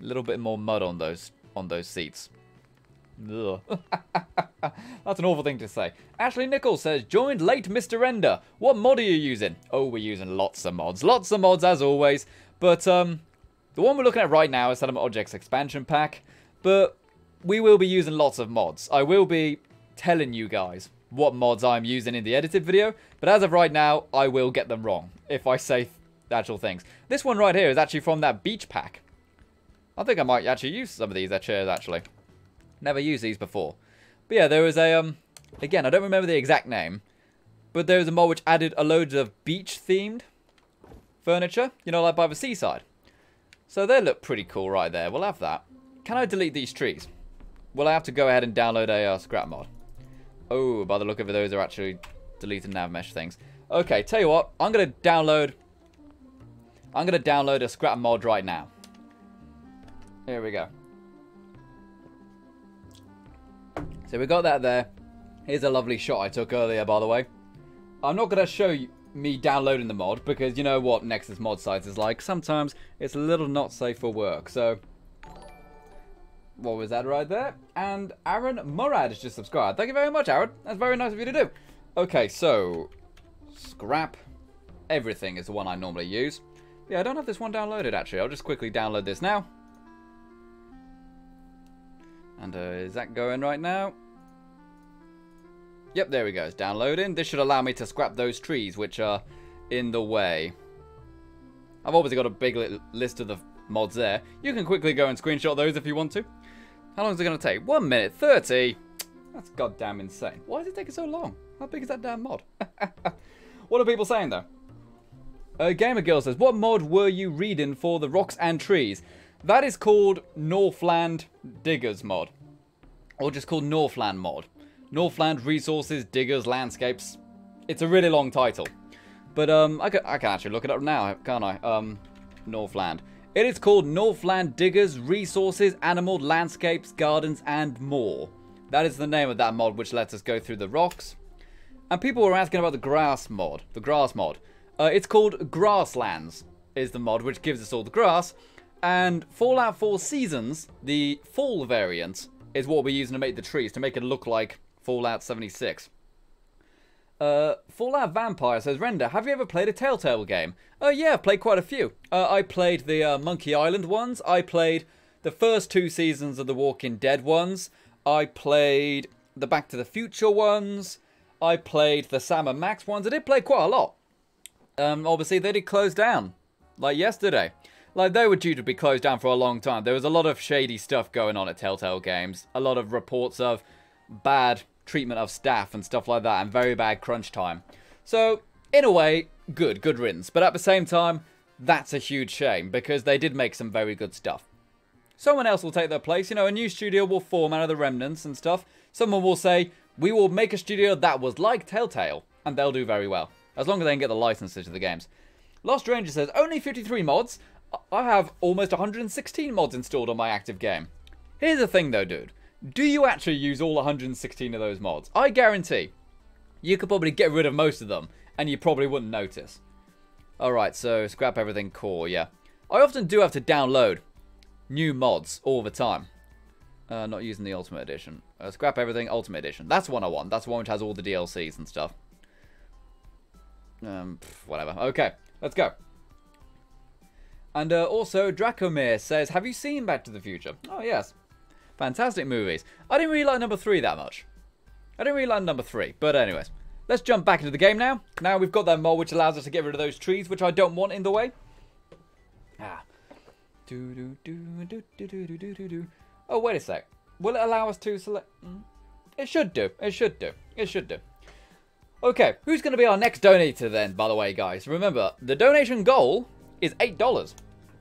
A little bit more mud on those seats. Ugh. That's an awful thing to say. Ashley Nichols says, joined late, Mr. Render. What mod are you using? Oh, we're using lots of mods. Lots of mods, as always. But, the one we're looking at right now is Settlement Objects Expansion Pack. But we will be using lots of mods. I will be telling you guys what mods I'm using in the edited video. But as of right now, I will get them wrong if I say actual things. This one right here is actually from that beach pack. I think I might actually use some of these chairs, actually. Never used these before. But yeah, there was a, again, I don't remember the exact name, but there was a mod which added a load of beach-themed furniture, you know, like by the seaside. So they look pretty cool right there. We'll have that. Can I delete these trees? Will I have to go ahead and download a scrap mod? Oh, by the look of it, those are actually deleted nav mesh things. Okay, tell you what, I'm going to download a scrap mod right now. Here we go. So we got that there. Here's a lovely shot I took earlier, by the way. I'm not going to show you me downloading the mod, because you know what Nexus mod sites is like. Sometimes it's a little not safe for work. So, what was that right there? And Aaron Murad has just subscribed. Thank you very much, Aaron. That's very nice of you to do. Okay, so, scrap everything is the one I normally use. Yeah, I don't have this one downloaded, actually. I'll just quickly download this now. And is that going right now? Yep, there we go. It's downloading. This should allow me to scrap those trees which are in the way. I've obviously got a big list of the mods there. You can quickly go and screenshot those if you want to. How long is it going to take? 1 minute 30. That's goddamn insane. Why is it taking so long? How big is that damn mod? What are people saying though? Gamer Girl says, what mod were you reading for the rocks and trees? That is called Northland Diggers mod. Or just called Northland mod. Northland Resources, Diggers, Landscapes. It's a really long title. But I can actually look it up now, can't I? Northland. It is called Northland Diggers, Resources, Animal, Landscapes, Gardens, and more. That is the name of that mod which lets us go through the rocks. And people were asking about the grass mod. The grass mod. It's called Grasslands is the mod which gives us all the grass. And Fallout 4 Seasons, the fall variant, is what we're using to make the trees, to make it look like Fallout 76. Fallout Vampire says, Render, have you ever played a Telltale game? Yeah, I've played quite a few. I played the Monkey Island ones. I played the first 2 seasons of the Walking Dead ones. I played the Back to the Future ones. I played the Sam and Max ones. I did play quite a lot. Obviously, they did close down, like yesterday. Like, they were due to be closed down for a long time. There was a lot of shady stuff going on at Telltale Games. A lot of reports of bad treatment of staff and stuff like that, and very bad crunch time. So, in a way, good riddance. But at the same time, that's a huge shame, because they did make some very good stuff. Someone else will take their place. You know, a new studio will form out of the remnants and stuff. Someone will say, we will make a studio that was like Telltale, and they'll do very well. As long as they can get the licenses to the games. Lost Ranger says, only 53 mods. I have almost 116 mods installed on my active game. Here's the thing though, dude. Do you actually use all 116 of those mods? I guarantee you could probably get rid of most of them, and you probably wouldn't notice. Alright, so scrap everything core, yeah. I often do have to download new mods all the time. Not using the Ultimate Edition. Scrap everything, Ultimate Edition. That's the one I want. That's the one which has all the DLCs and stuff. Whatever. Okay, let's go. And also, Dracomir says, have you seen Back to the Future? Oh, yes. Fantastic movies. I didn't really like number 3 that much. I didn't really like number 3. But anyways, let's jump back into the game now. Now we've got that mod which allows us to get rid of those trees, which I don't want in the way. Ah. Oh, wait a sec. Will it allow us to select? It should do. It should do. It should do. Okay, who's going to be our next donator then, by the way, guys? Remember, the donation goal is $8.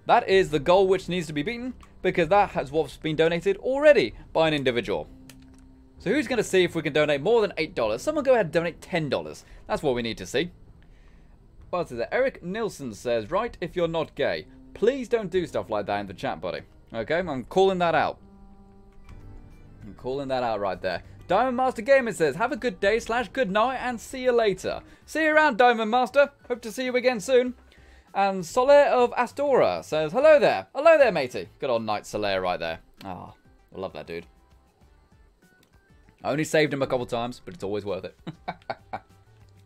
That is the goal which needs to be beaten, because that has what's been donated already by an individual. So who's going to see if we can donate more than $8? Someone go ahead and donate $10. That's what we need to see. What else is there? Eric Nilsson says, right, if you're not gay, please don't do stuff like that in the chat, buddy. Okay, I'm calling that out. I'm calling that out right there. Diamond Master Gamer says, have a good day / good night and see you later. See you around, Diamond Master. Hope to see you again soon. And Soler of Astora says, hello there. Hello there, matey. Good old Knight Soler right there. Ah, I love that dude. I only saved him a couple times, but it's always worth it.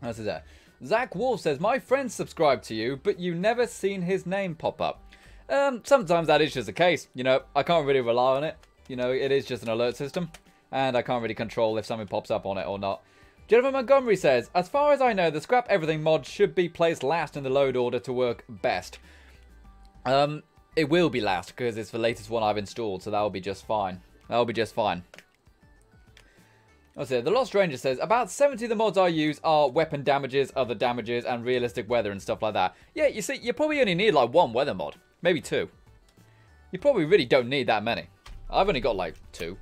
That's it. Zach Wolf says, my friend subscribed to you, but you never seen his name pop up. Sometimes that is just the case. You know, I can't really rely on it. You know, it is just an alert system. And I can't really control if something pops up on it or not. Jennifer Montgomery says, as far as I know, the Scrap Everything mod should be placed last in the load order to work best. It will be last because it's the latest one I've installed, so that will be just fine. That will be just fine. Let's see, The Lost Ranger says, about 70 of the mods I use are weapon damages, other damages, and realistic weather and stuff like that. Yeah, you see, you probably only need like 1 weather mod. Maybe 2. You probably really don't need that many. I've only got like 2.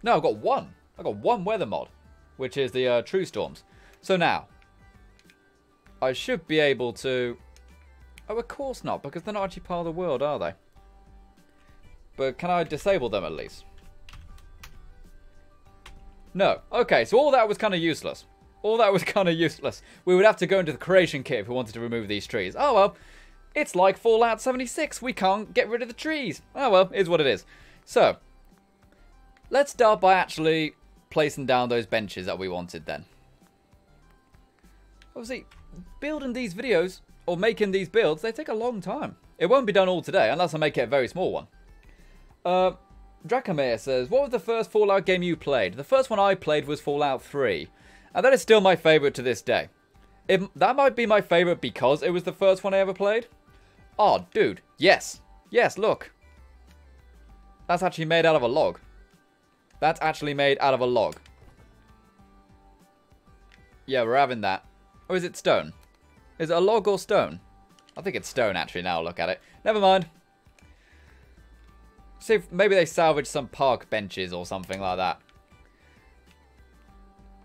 No, I've got 1. I've got 1 weather mod, which is the True Storms. So now, I should be able to... Oh, of course not, because they're not actually part of the world, are they? But can I disable them at least? No. Okay, so all that was kind of useless. All that was kind of useless. We would have to go into the creation kit if we wanted to remove these trees. Oh, well. It's like Fallout 76. We can't get rid of the trees. Oh, well. It is what it is. So, let's start by actually placing down those benches that we wanted then. Obviously, building these videos, or making these builds, they take a long time. It won't be done all today, unless I make it a very small one. Dracomir says, what was the first Fallout game you played? The first one I played was Fallout 3. And that is still my favourite to this day. That might be my favourite because it was the first one I ever played. Oh, dude. Yes. Yes, look. That's actually made out of a log. That's actually made out of a log. Yeah, we're having that. Or is it stone? Is it a log or stone? I think it's stone, actually, now I look at it. Never mind. See if maybe they salvage some park benches or something like that.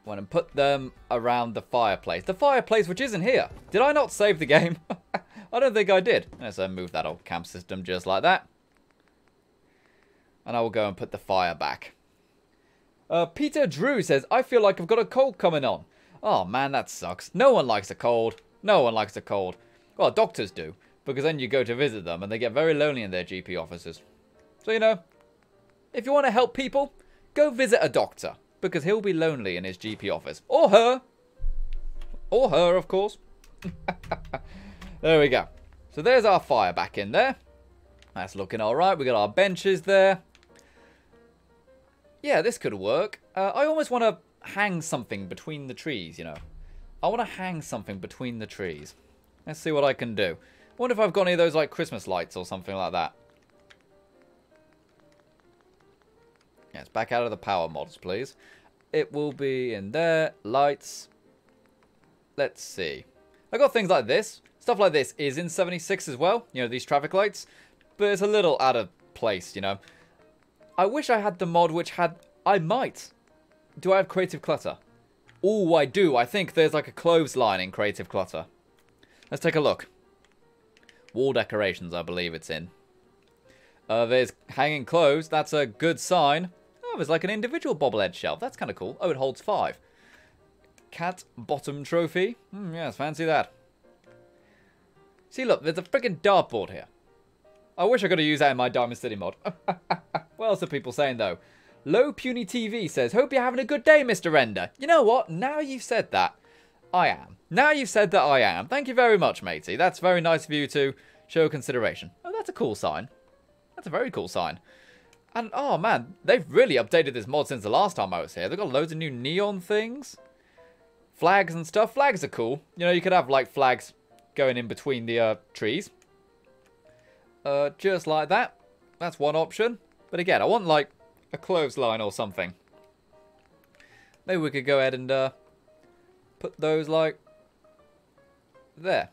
Want to put them around the fireplace. The fireplace which isn't here. Did I not save the game? I don't think I did. Let's move that old camp system just like that. And I will go and put the fire back. Peter Drew says, I feel like I've got a cold coming on. Oh man, that sucks. No one likes a cold. No one likes a cold. Well, doctors do. Because then you go to visit them and they get very lonely in their GP offices. So, you know, if you want to help people, go visit a doctor. Because he'll be lonely in his GP office. Or her. Or her, of course. There we go. So there's our fire back in there. That's looking alright. We got our benches there. Yeah, this could work. I almost want to hang something between the trees, you know. I want to hang something between the trees. Let's see what I can do. I wonder if I've got any of those, like, Christmas lights or something like that. Yes, back out of the power mods, please. It will be in there. Lights. Let's see. I got things like this. Stuff like this is in 76 as well. You know, these traffic lights. But it's a little out of place, you know. I wish I had the mod which had... I might. Do I have Creative Clutter? Oh, I do. I think there's like a clothesline in Creative Clutter. Let's take a look. Wall decorations, I believe it's in. There's hanging clothes. That's a good sign. Oh, there's like an individual bobblehead shelf. That's kind of cool. Oh, it holds 5. Cat bottom trophy. Yes, fancy that. See, look, there's a freaking dartboard here. I wish I could have used that in my Diamond City mod. What else are people saying, though? Low Puny TV says, hope you're having a good day, Mr. Render. You know what? Now you've said that, I am. Now you've said that I am. Thank you very much, matey. That's very nice of you to show consideration. Oh, that's a cool sign. That's a very cool sign. And, oh man, they've really updated this mod since the last time I was here. They've got loads of new neon things. Flags and stuff. Flags are cool. You know, you could have, like, flags going in between the trees. Just like that. That's one option. But again, I want, like, a clothesline or something. Maybe we could go ahead and put those, like, there.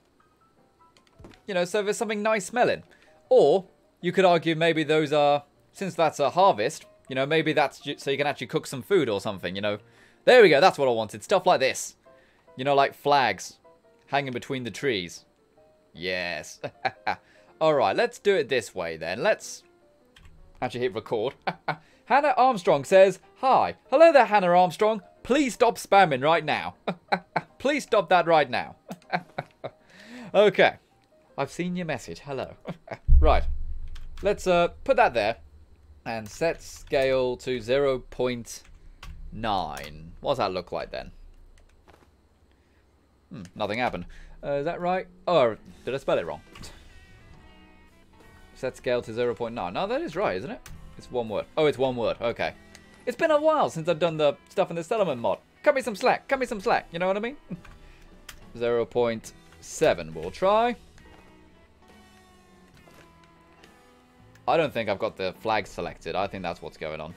You know, so there's something nice smelling. Or, you could argue maybe those are, since that's a harvest, you know, maybe that's so you can actually cook some food or something, you know. There we go, that's what I wanted. Stuff like this. You know, like flags hanging between the trees. Yes. Alright, let's do it this way then. Let's actually hit record. Hannah Armstrong says, hi. Hello there, Hannah Armstrong. Please stop spamming right now. Please stop that right now. Okay. I've seen your message. Hello. Right. Let's put that there. And set scale to 0.9. What does that look like then? Nothing happened. Is that right? Oh, did I spell it wrong? Set scale to 0.9. No, that is right, isn't it? It's one word. Oh, it's one word. Okay. It's been a while since I've done the stuff in the settlement mod. Cut me some slack. Cut me some slack. You know what I mean? 0.7 we'll try. I don't think I've got the flag selected. I think that's what's going on.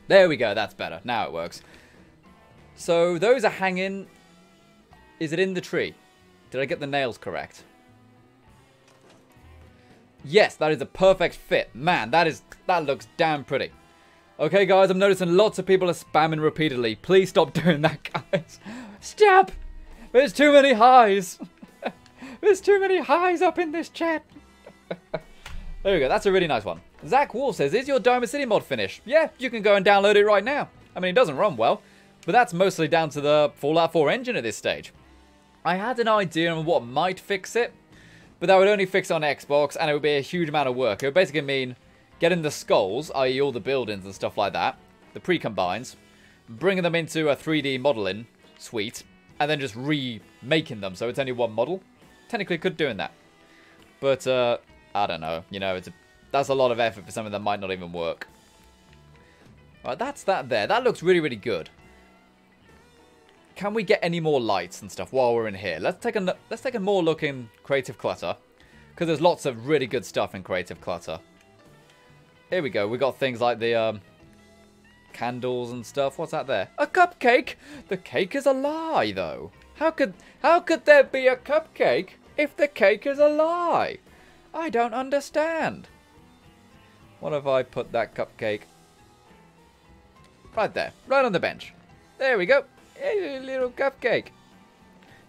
There we go. That's better. Now it works. So those are hanging. Is it in the tree? Did I get the nails correct? Yes, that is a perfect fit. Man, that looks damn pretty. Okay, guys, I'm noticing lots of people are spamming repeatedly. Please stop doing that, guys. Stop! There's too many highs. There's too many highs up in this chat. There we go. That's a really nice one. Zach Wall says, is your Diamond City mod finished? Yeah, you can go and download it right now. I mean, it doesn't run well, but that's mostly down to the Fallout 4 engine at this stage. I had an idea on what might fix it, but that would only fix it on Xbox, and it would be a huge amount of work. It would basically mean getting the skulls, i.e. all the buildings and stuff like that, the pre-combines, bringing them into a 3D modeling suite, and then just remaking them so it's only one model. Technically could doing that. But, I don't know. You know, that's a lot of effort for something that might not even work. Alright, that's that there. That looks really, really good. Can we get any more lights and stuff while we're in here? Let's take a more look in Creative Clutter. Because there's lots of really good stuff in Creative Clutter. Here we go. We got things like the, candles and stuff. What's that there? A cupcake! The cake is a lie, though. How could there be a cupcake if the cake is a lie? I don't understand. What if I put that cupcake right there, right on the bench? There we go. A little cupcake.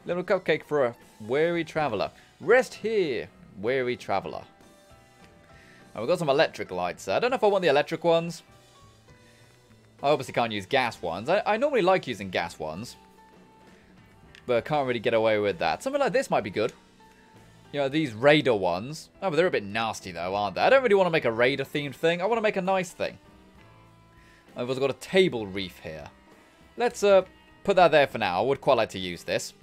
Little cupcake for a weary traveller. Rest here, weary traveller. And we've got some electric lights. I don't know if I want the electric ones. I obviously can't use gas ones. I normally like using gas ones, but I can't really get away with that. Something like this might be good. You know, these Raider ones. Oh, but they're a bit nasty, though, aren't they? I don't really want to make a Raider-themed thing. I want to make a nice thing. I've also got a table reef here. Let's put that there for now. I would quite like to use this.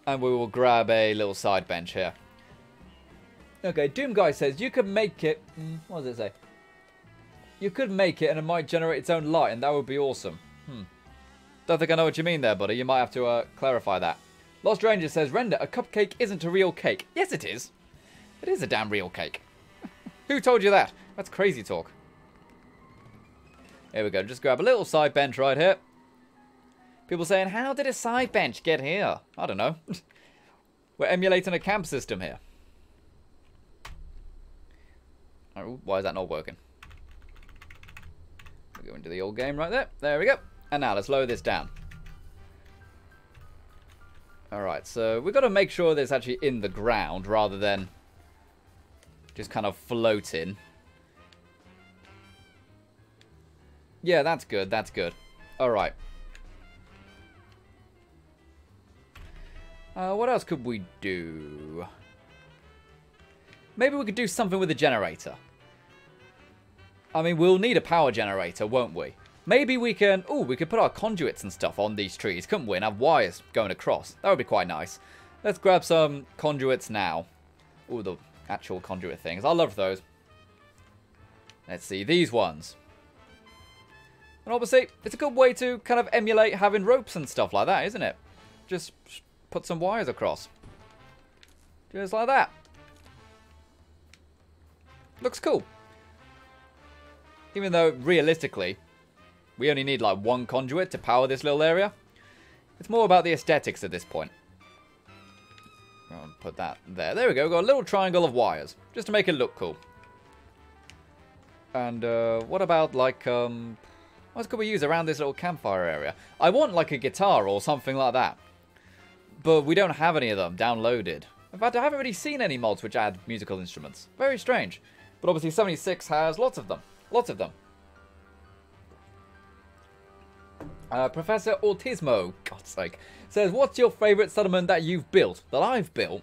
And we will grab a little side bench here. Okay, Doom Guy says, you could make it... what does it say? You could make it and it might generate its own light, and that would be awesome. Don't think I know what you mean there, buddy. You might have to clarify that. Lost Ranger says, Render, a cupcake isn't a real cake. Yes, it is. It is a damn real cake. Who told you that? That's crazy talk. Here we go. Just grab a little side bench right here. People saying, how did a side bench get here? I don't know. We're emulating a camp system here. Oh, why is that not working? We go into the old game right there. There we go. And now let's lower this down. Alright, so we've got to make sure that it's actually in the ground rather than just kind of floating. Yeah, that's good, that's good. Alright. What else could we do? Maybe we could do something with a generator. I mean, we'll need a power generator, won't we? Maybe we can... Oh, we could put our conduits and stuff on these trees, couldn't we? And have wires going across. That would be quite nice. Let's grab some conduits now. Oh, the actual conduit things. I love those. Let's see, these ones. And obviously, it's a good way to kind of emulate having ropes and stuff like that, isn't it? Just put some wires across. Just like that. Looks cool. Even though, realistically, we only need like one conduit to power this little area. It's more about the aesthetics at this point. I'll put that there. There we go. We've got a little triangle of wires. Just to make it look cool. And what about like... what could we use around this little campfire area? I want like a guitar or something like that. But we don't have any of them downloaded. In fact, I haven't really seen any mods which add musical instruments. Very strange. But obviously 76 has lots of them. Lots of them. Professor Autismo, God's sake, says, what's your favourite settlement that you've built? That I've built?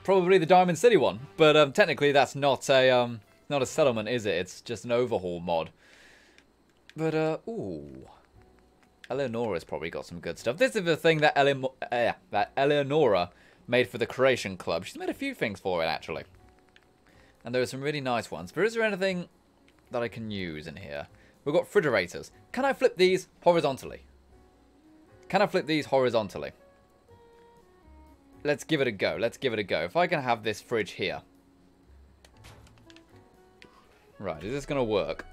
Probably the Diamond City one. But technically that's not a settlement, is it? It's just an overhaul mod. But, ooh. Eleonora's probably got some good stuff. This is the thing that Eleonora made for the Creation Club. She's made a few things for it, actually. And there are some really nice ones. But is there anything that I can use in here? We've got refrigerators. Can I flip these horizontally? Can I flip these horizontally? Let's give it a go. Let's give it a go. If I can have this fridge here. Right, is this going to work?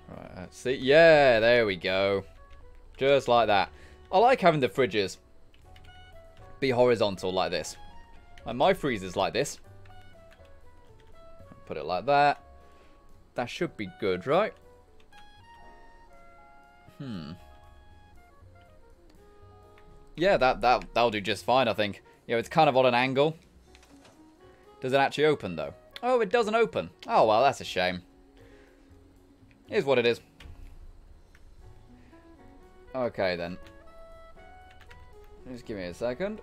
Right, let's see. Yeah, there we go. Just like that. I like having the fridges be horizontal like this. Like my freezer's like this. Put it like that. That should be good, right? Yeah, that'll do just fine, I think. You know, it's kind of on an angle. Does it actually open, though? Oh, it doesn't open. Oh, well, that's a shame. Here's what it is. Okay, then. Just give me a second.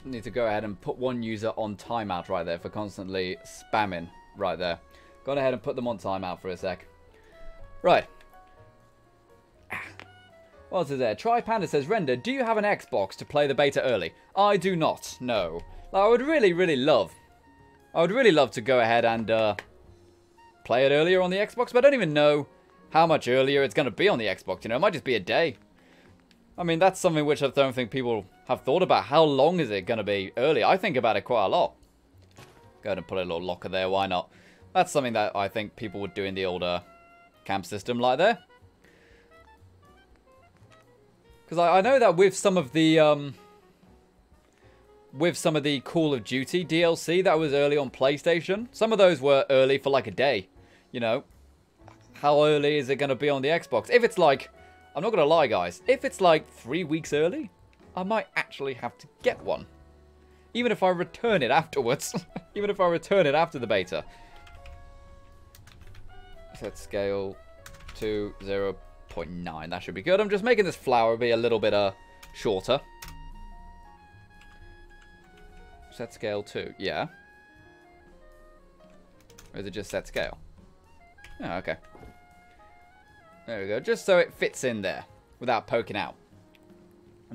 Need to go ahead and put one user on timeout right there for constantly spamming right there. Go ahead and put them on timeout for a sec. Right. What's there? Try Panda says, Render, do you have an Xbox to play the beta early? I do not, no. Like, I would really, really love to go ahead and play it earlier on the Xbox, but I don't even know how much earlier it's going to be on the Xbox, you know? It might just be a day. I mean, that's something which I don't think people have thought about. How long is it going to be early? I think about it quite a lot. Go ahead and put a little locker there. Why not? That's something that I think people would do in the older camp system like there. Because I know that with some of the Call of Duty DLC that was early on PlayStation, some of those were early for like a day. You know, how early is it going to be on the Xbox? If it's like... I'm not going to lie, guys. If it's like 3 weeks early, I might actually have to get one. Even if I return it afterwards. Even if I return it after the beta. Set scale to 0.9. That should be good. I'm just making this flower be a little bit shorter. Set scale 2. Yeah. Or is it just set scale? Oh, okay. There we go, just so it fits in there without poking out.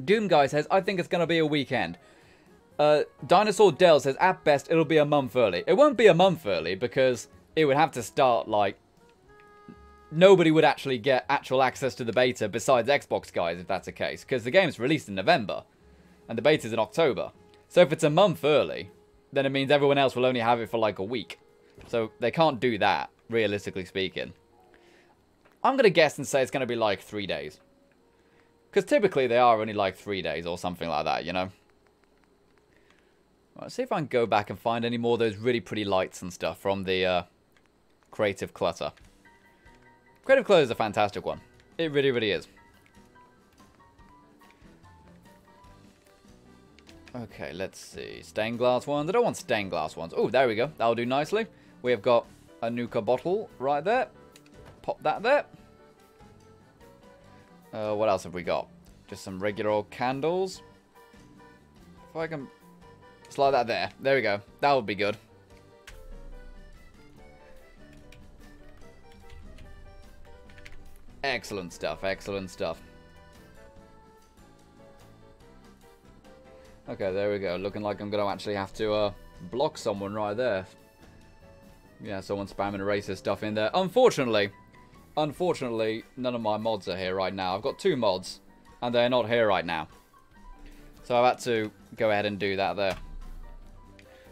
Doom Guy says, I think it's going to be a weekend. Dinosaur Dell says, at best, it'll be a month early. It won't be a month early because it would have to start, like... Nobody would actually get actual access to the beta besides Xbox guys, if that's the case. Because the game's released in November, and the beta's in October. So if it's a month early, then it means everyone else will only have it for, like, a week. So they can't do that, realistically speaking. I'm going to guess and say it's going to be like 3 days. Because typically they are only like 3 days or something like that, you know. Right, let's see if I can go back and find any more of those really pretty lights and stuff from the Creative Clutter. Creative Clutter is a fantastic one. It really, really is. Okay, let's see. Stained glass ones. I don't want stained glass ones. Oh, there we go. That'll do nicely. We have got a Nuka bottle right there. Pop that there. What else have we got? Just some regular old candles. If I can slide that there. There we go. That would be good. Excellent stuff, excellent stuff. Okay, there we go. Looking like I'm going to actually have to block someone right there. Yeah, someone spamming racist stuff in there. Unfortunately, none of my mods are here right now. I've got 2 mods, and they're not here right now. So I've had to go ahead and do that there.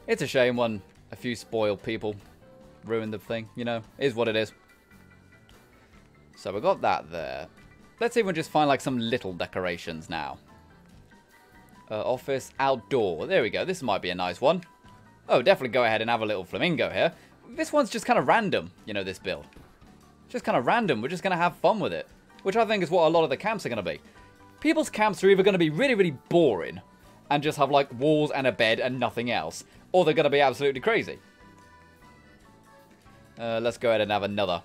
It's a shame when a few spoiled people ruin the thing, you know. It is what it is. So we got that there. Let's see if we can just find like some little decorations now. Office, outdoor. There we go. This might be a nice one. Oh, definitely go ahead and have a little flamingo here. This one's just kind of random, you know, this build. Just kind of random. We're just going to have fun with it. Which I think is what a lot of the camps are going to be. People's camps are either going to be really, really boring and just have like walls and a bed and nothing else. Or they're going to be absolutely crazy. Let's go ahead and have another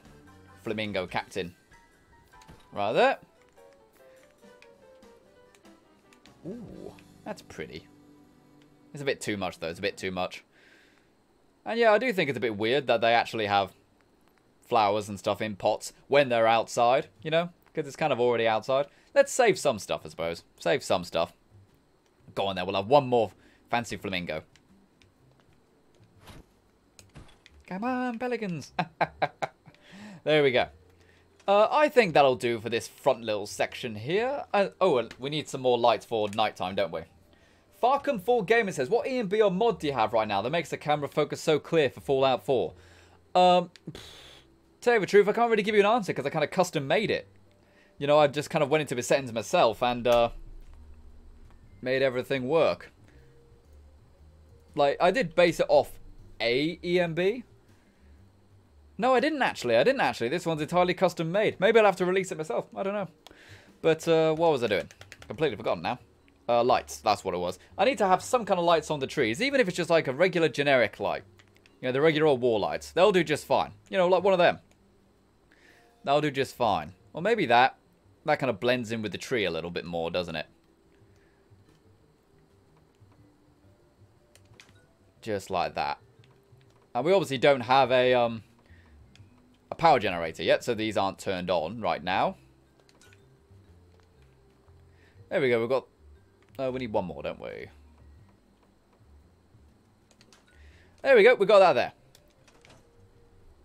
flamingo captain. Right there. Ooh, that's pretty. It's a bit too much, though. It's a bit too much. And yeah, I do think it's a bit weird that they actually have flowers and stuff in pots when they're outside, you know? Because it's kind of already outside. Let's save some stuff, I suppose. Save some stuff. Go on there. We'll have one more fancy flamingo. Come on, pelicans. There we go. I think that'll do for this front little section here. Oh, and we need some more lights for nighttime, don't we? FO4 Gamer says, what E&B or mod do you have right now that makes the camera focus so clear for Fallout 4? Tell you the truth, I can't really give you an answer because I kind of custom made it. You know, I just kind of went into the settings myself and made everything work. Like, I did base it off a EMB. No, I didn't actually. This one's entirely custom made. Maybe I'll have to release it myself. I don't know. But what was I doing? Completely forgotten now. Lights. That's what it was. I need to have some kind of lights on the trees, even if it's just like a regular generic light. You know, the regular old wall lights. They'll do just fine. You know, like one of them. That'll do just fine. Or maybe that. That kind of blends in with the tree a little bit more, doesn't it? Just like that. And we obviously don't have a power generator yet, so these aren't turned on right now. There we go. We've got... we need one more, don't we? There we go. We got that there.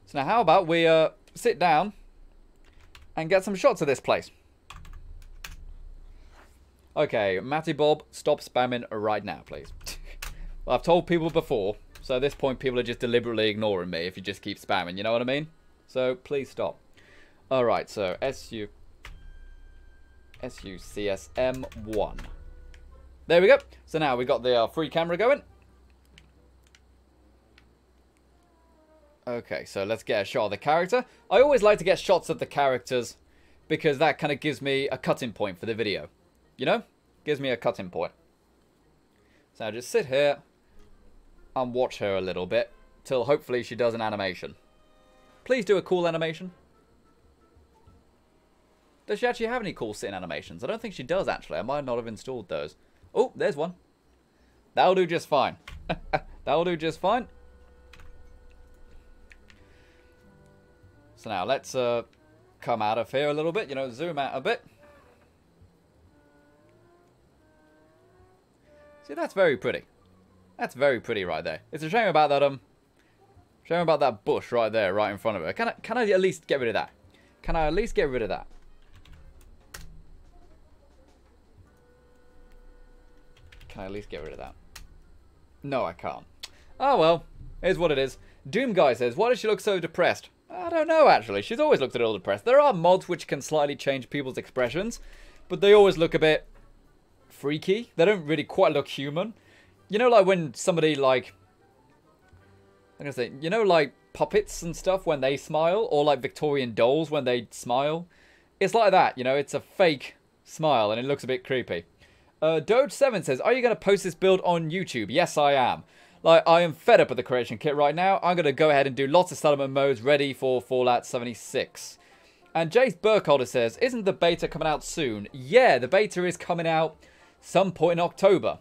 So now how about we sit down and get some shots of this place. Okay, Matty Bob, stop spamming right now, please. Well, I've told people before, so at this point people are just deliberately ignoring me if you just keep spamming, you know what I mean? So please stop. Alright, so SUCSM1. There we go. So now we got the free camera going. Okay, so let's get a shot of the character. I always like to get shots of the characters because that kind of gives me a cutting point for the video. You know? Gives me a cutting point. So I'll just sit here and watch her a little bit till hopefully she does an animation. Please do a cool animation. Does she actually have any cool sitting animations? I don't think she does, actually. I might not have installed those. Oh, there's one. That'll do just fine. That'll do just fine. So now let's come out of here a little bit. You know, zoom out a bit. See, that's very pretty. That's very pretty right there. It's a shame about that shame about that bush right there, right in front of her. Can I at least get rid of that? Can I at least get rid of that? Can I at least get rid of that? No, I can't. Oh well, here's what it is. Doom Guy says, why does she look so depressed? I don't know, actually. She's always looked a little depressed. There are mods which can slightly change people's expressions, but they always look a bit freaky. They don't really quite look human. You know, like when somebody, like... I'm gonna say, you know, like puppets and stuff when they smile? Or like Victorian dolls when they smile? It's like that, you know? It's a fake smile and it looks a bit creepy. Doge7 says, are you going to post this build on YouTube? Yes, I am. Like, I am fed up with the creation kit right now. I'm going to go ahead and do lots of settlement modes ready for Fallout 76. And Jace Burkholder says, isn't the beta coming out soon? Yeah, the beta is coming out some point in October.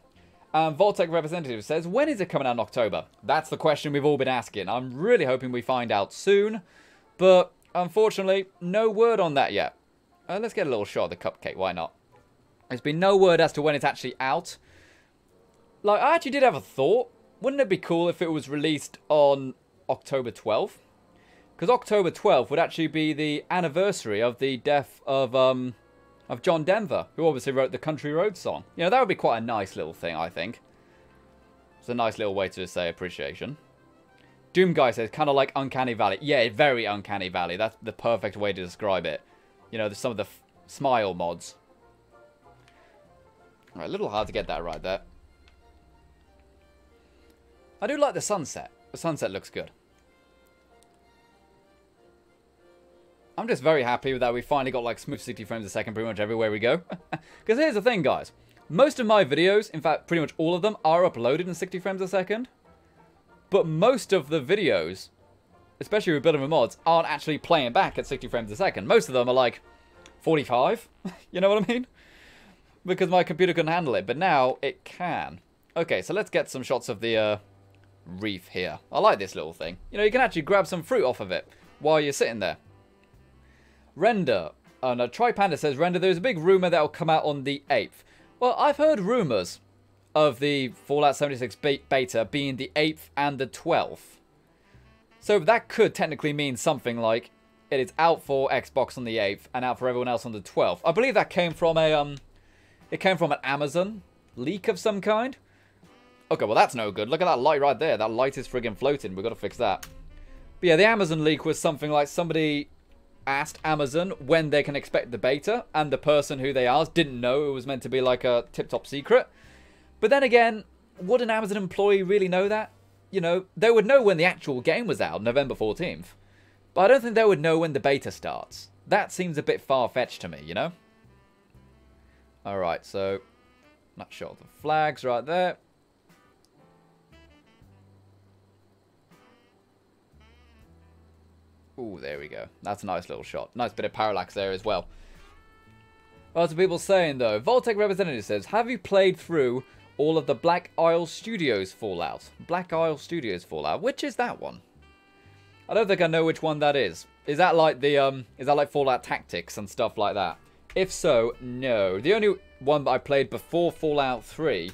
And Voltec Representative says, when is it coming out in October? That's the question we've all been asking. I'm really hoping we find out soon. But, unfortunately, no word on that yet. Let's get a little shot of the cupcake. Why not? There's been no word as to when it's actually out. Like, I actually did have a thought. Wouldn't it be cool if it was released on October 12th? Because October 12th would actually be the anniversary of the death of John Denver, who obviously wrote the Country Road song. You know, that would be quite a nice little thing, I think. It's a nice little way to say appreciation. Doom Guy says, kind of like Uncanny Valley. Yeah, very Uncanny Valley. That's the perfect way to describe it. You know, some of the smile mods. Alright, a little hard to get that right there. I do like the sunset. The sunset looks good. I'm just very happy that we finally got like smooth 60 frames a second pretty much everywhere we go. Because here's the thing, guys. Most of my videos, in fact, pretty much all of them, are uploaded in 60 frames a second. But most of the videos, especially with building with mods, aren't actually playing back at 60 frames a second. Most of them are like 45. You know what I mean? Because my computer couldn't handle it. But now it can. Okay, so let's get some shots of the reef here. I like this little thing. You know, you can actually grab some fruit off of it while you're sitting there. Render. Oh no, Tripanda says, Render, there's a big rumor that will come out on the 8th. Well, I've heard rumors of the Fallout 76 beta being the 8th and the 12th. So that could technically mean something like it is out for Xbox on the 8th and out for everyone else on the 12th. I believe that came from a it came from an Amazon leak of some kind. Okay, well that's no good. Look at that light right there. That light is friggin' floating. We've got to fix that. But yeah, the Amazon leak was something like somebody asked Amazon when they can expect the beta, and the person who they asked didn't know it was meant to be like a tip-top secret. But then again, would an Amazon employee really know that? You know, they would know when the actual game was out, November 14th. But I don't think they would know when the beta starts. That seems a bit far-fetched to me, you know? Alright, so not sure. The flags right there. Ooh, there we go. That's a nice little shot. Nice bit of parallax there as well. Lots of people saying, though. Voltec representative says, have you played through all of the Black Isle Studios Fallout? Black Isle Studios Fallout. Which is that one? I don't think I know which one that is. Is that like the, is that like Fallout Tactics and stuff like that? If so, no. The only one that I played before Fallout 3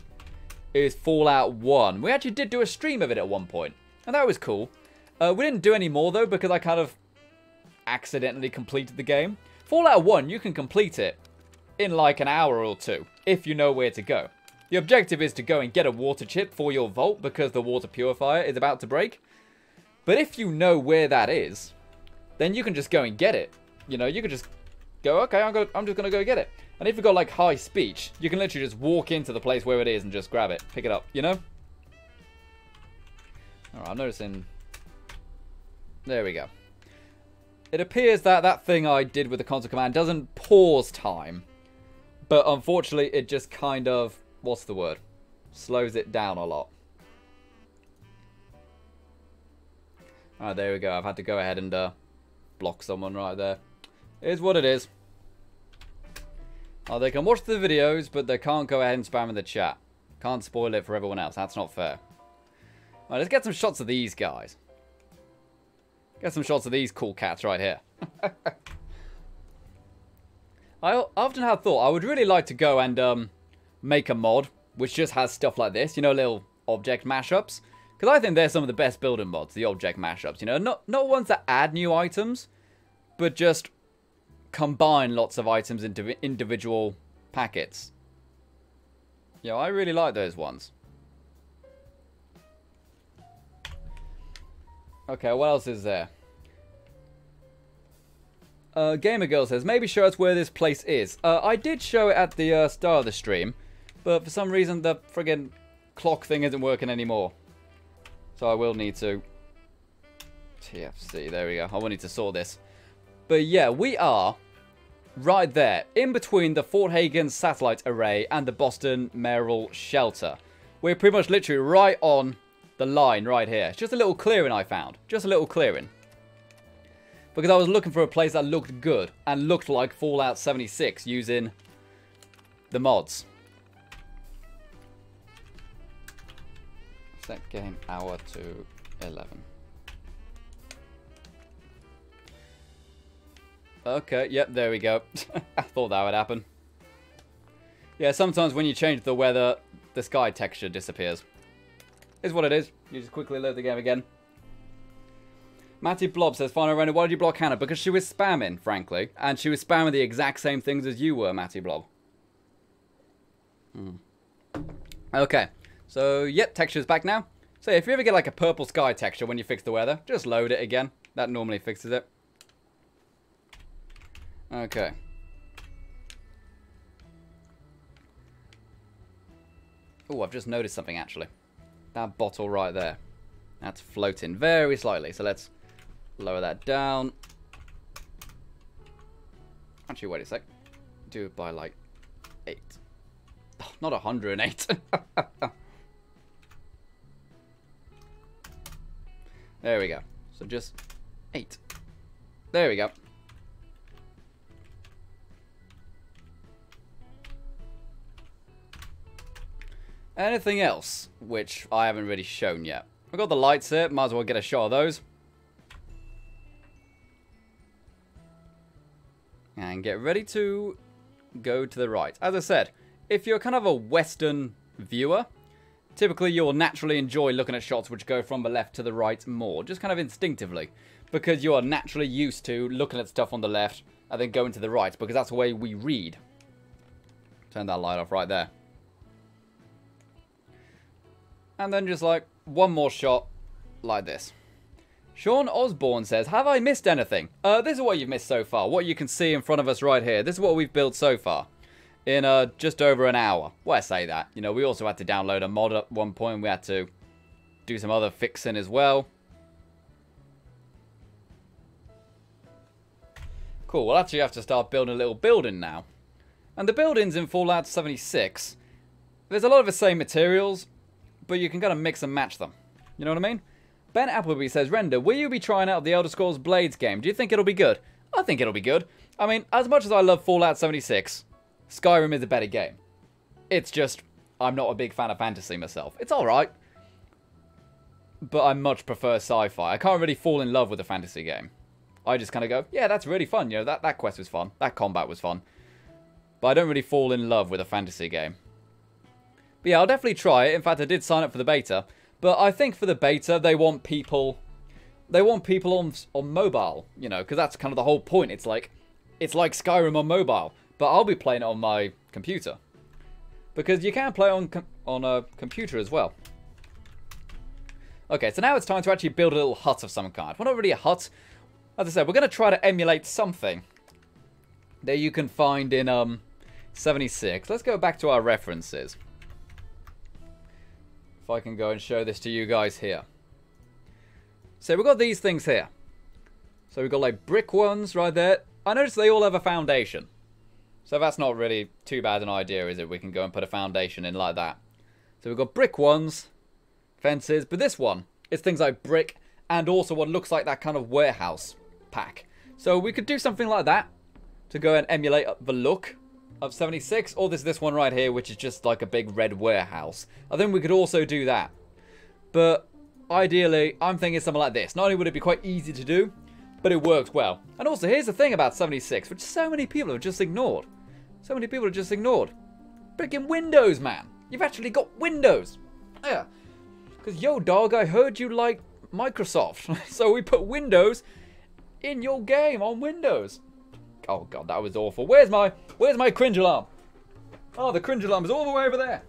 is Fallout 1. We actually did do a stream of it at one point, and that was cool. We didn't do any more, though, because I kind of accidentally completed the game. Fallout 1, you can complete it in like an hour or two, if you know where to go. The objective is to go and get a water chip for your vault, because the water purifier is about to break. But if you know where that is, then you can just go and get it. You know, you can just go, okay, I'm just going to go get it. And if you've got, like, high speech, you can literally just walk into the place where it is and just grab it, pick it up, you know? Alright, I'm noticing... There we go. It appears that that thing I did with the console command doesn't pause time. But unfortunately, it just kind of... What's the word? Slows it down a lot. Alright, there we go. I've had to go ahead and block someone right there. It is what it is. Oh, they can watch the videos, but they can't go ahead and spam in the chat. Can't spoil it for everyone else. That's not fair. Alright, let's get some shots of these guys. Get some shots of these cool cats right here. I often have thought I would really like to go and make a mod which just has stuff like this, you know, little object mashups. Because I think they're some of the best building mods, the object mashups, you know, not ones that add new items, but just combine lots of items into individual packets. Yeah, I really like those ones. Okay, what else is there? Gamer Girl says, maybe show us where this place is. I did show it at the start of the stream, but for some reason the friggin' clock thing isn't working anymore. So I will need to... TFC, there we go. I will need to sort this. But yeah, we are right there, in between the Fort Hagen satellite array and the Boston Mayoral Shelter. We're pretty much literally right on the line right here. It's just a little clearing I found. Just a little clearing. Because I was looking for a place that looked good and looked like Fallout 76 using the mods. Set game hour to 11. Okay, yep, there we go. I thought that would happen. Yeah, sometimes when you change the weather, the sky texture disappears. Is what it is. You just quickly load the game again. Matty Blob says, Final Render, why did you block Hannah? Because she was spamming, frankly. And she was spamming the exact same things as you were, Matty Blob. Okay. So, yep, texture's back now. So, if you ever get like a purple sky texture when you fix the weather, just load it again. That normally fixes it. Okay. Oh, I've just noticed something, actually. That bottle right there. That's floating very slightly. So, let's lower that down. Actually, wait a sec. Do it by, like, 8. Oh, not 108. There we go. So, just 8. There we go. Anything else, which I haven't really shown yet? I've got the lights here, might as well get a shot of those. And get ready to go to the right. As I said, if you're kind of a Western viewer, typically you'll naturally enjoy looking at shots which go from the left to the right more, just kind of instinctively. Because you are naturally used to looking at stuff on the left and then going to the right, because that's the way we read. Turn that light off right there. And then just like one more shot like this. Sean Osborne says, have I missed anything? This is what you've missed so far. What you can see in front of us right here. This is what we've built so far. In just over an hour. Well, I say that. You know, we also had to download a mod at one point. We had to do some other fixing as well. Cool. We'll actually have to start building a little building now. And the buildings in Fallout 76, there's a lot of the same materials, but you can kind of mix and match them. You know what I mean? Ben Appleby says, Render, will you be trying out the Elder Scrolls Blades game? Do you think it'll be good? I think it'll be good. I mean, as much as I love Fallout 76, Skyrim is a better game. It's just, I'm not a big fan of fantasy myself. It's alright. But I much prefer sci-fi. I can't really fall in love with a fantasy game. I just kind of go, yeah, that's really fun. You know, that quest was fun. That combat was fun. But I don't really fall in love with a fantasy game. But yeah, I'll definitely try it. In fact, I did sign up for the beta. But I think for the beta, they want people on mobile, you know, because that's kind of the whole point. It's like Skyrim on mobile, but I'll be playing it on my computer. Because you can play on a computer as well. Okay, so now it's time to actually build a little hut of some kind. Well, not really a hut. As I said, we're going to try to emulate something that you can find in 76. Let's go back to our references. If I can go and show this to you guys here. So we've got these things here. So we've got like brick ones right there. I noticed they all have a foundation. So that's not really too bad an idea, is it? We can go and put a foundation in like that. So we've got brick ones, fences, but this one is things like brick and also what looks like that kind of warehouse pack. So we could do something like that to go and emulate the look of 76, or there's this one right here, which is just like a big red warehouse. I think we could also do that. But ideally, I'm thinking something like this. Not only would it be quite easy to do, but it works well. And also, here's the thing about 76, which so many people have just ignored. So many people have just ignored. Freaking Windows, man. You've actually got Windows. Yeah. Because, yo, dog, I heard you like Microsoft. So we put Windows in your game on Windows. Oh god, that was awful. Where's my cringe alarm? Oh, the cringe alarm is all the way over there.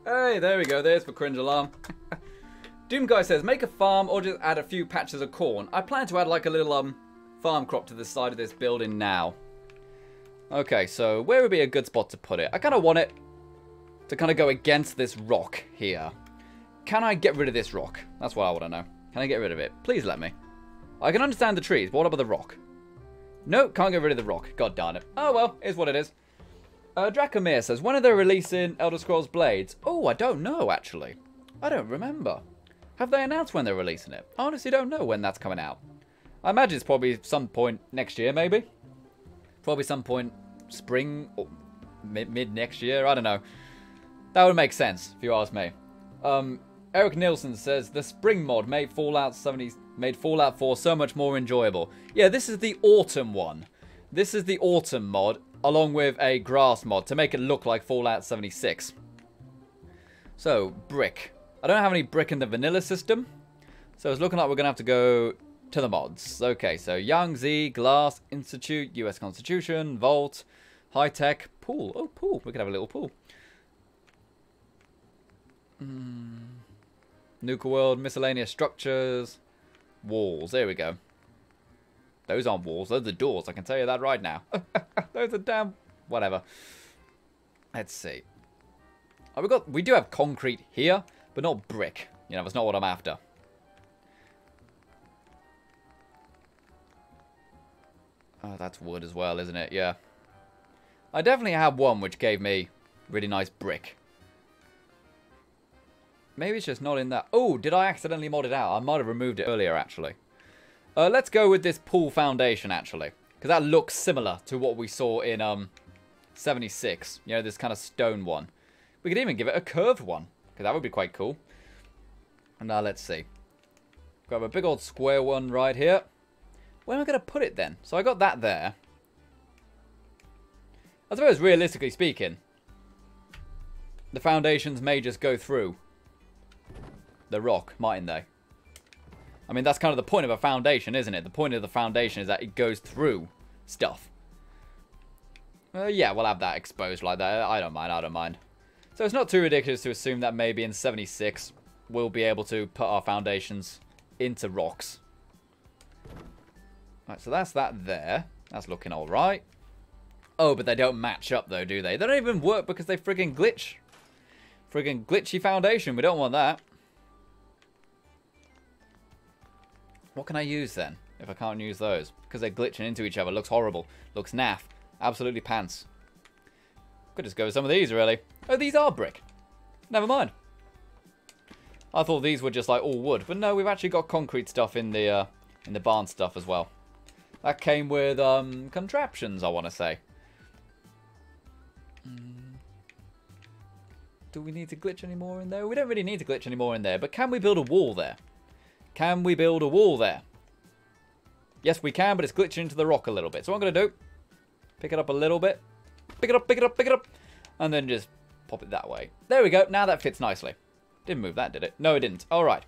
Hey, there we go. There's the cringe alarm. Doom Guy says, make a farm or just add a few patches of corn. I plan to add like a little farm crop to the side of this building now. Okay, so where would be a good spot to put it? I kind of want it to kind of go against this rock here. Can I get rid of this rock? That's what I want to know. Can I get rid of it? Please let me. I can understand the trees, but what about the rock? No, can't get rid of the rock. God darn it. Oh well, is what it is. Takamei says, when are they releasing Elder Scrolls Blades? Oh, I don't know, actually. I don't remember. Have they announced when they're releasing it? I honestly don't know when that's coming out. I imagine it's probably some point next year, maybe. Probably some point spring or mid next year. I don't know. That would make sense, if you ask me. Eric Nielsen says, the spring mod made Fallout 76 Made Fallout 4 so much more enjoyable. Yeah, this is the autumn one. This is the autumn mod, along with a grass mod, to make it look like Fallout 76. So, brick. I don't have any brick in the vanilla system, so it's looking like we're going to have to go to the mods. Okay, so Yangtze, Glass, Institute, US Constitution, Vault, High Tech, Pool. Oh, pool. We could have a little pool. Nuka World, Miscellaneous Structures, Walls. There we go. Those aren't walls. Those are doors. I can tell you that right now. Those are damn... Whatever. Let's see. Oh, we do have concrete here, but not brick. You know, that's not what I'm after. Oh, that's wood as well, isn't it? Yeah. I definitely had one which gave me really nice brick. Maybe it's just not in that. Oh, did I accidentally mod it out? I might have removed it earlier, actually. Let's go with this pool foundation, actually. Because that looks similar to what we saw in 76. You know, this kind of stone one. We could even give it a curved one. Because that would be quite cool. And now let's see. Grab a big old square one right here. Where am I going to put it then? So I got that there. I suppose, realistically speaking, the foundations may just go through the rock, mightn't they? I mean, that's kind of the point of a foundation, isn't it? The point of the foundation is that it goes through stuff. Yeah, we'll have that exposed like that. I don't mind, I don't mind. So it's not too ridiculous to assume that maybe in 76 we'll be able to put our foundations into rocks. Right, so that's that there. That's looking alright. Oh, but they don't match up though, do they? They don't even work because they friggin' glitch. Friggin' glitchy foundation. We don't want that. What can I use then, if I can't use those? Because they're glitching into each other. Looks horrible. Looks naff. Absolutely pants. Could just go with some of these, really. Oh, these are brick. Never mind. I thought these were just like all wood. But no, we've actually got concrete stuff in the barn stuff as well. That came with contraptions, I want to say. Do we need to glitch any more in there? We don't really need to glitch any more in there. But can we build a wall there? Can we build a wall there? Yes, we can, but it's glitching into the rock a little bit. So what I'm going to do, pick it up a little bit. Pick it up, pick it up, pick it up. And then just pop it that way. There we go. Now that fits nicely. Didn't move that, did it? No, it didn't. All right.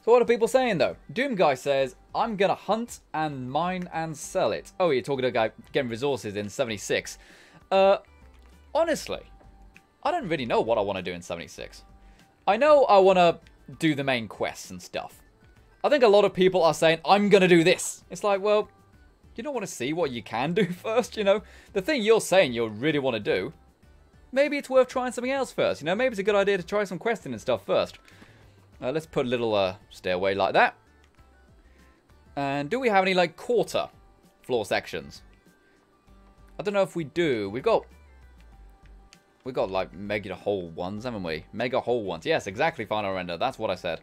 So what are people saying, though? Doom Guy says, I'm going to hunt and mine and sell it. Oh, you're talking to a guy getting resources in 76. Honestly, I don't really know what I want to do in 76. I know I want to do the main quests and stuff. I think a lot of people are saying, I'm going to do this. It's like, well, you don't want to see what you can do first, you know? The thing you're saying you really want to do, maybe it's worth trying something else first. You know, maybe it's a good idea to try some questing and stuff first. Let's put a little stairway like that. And do we have any, like, quarter floor sections? I don't know if we do. We've got like mega hole ones, haven't we? Mega hole ones. Yes, exactly, final render. That's what I said.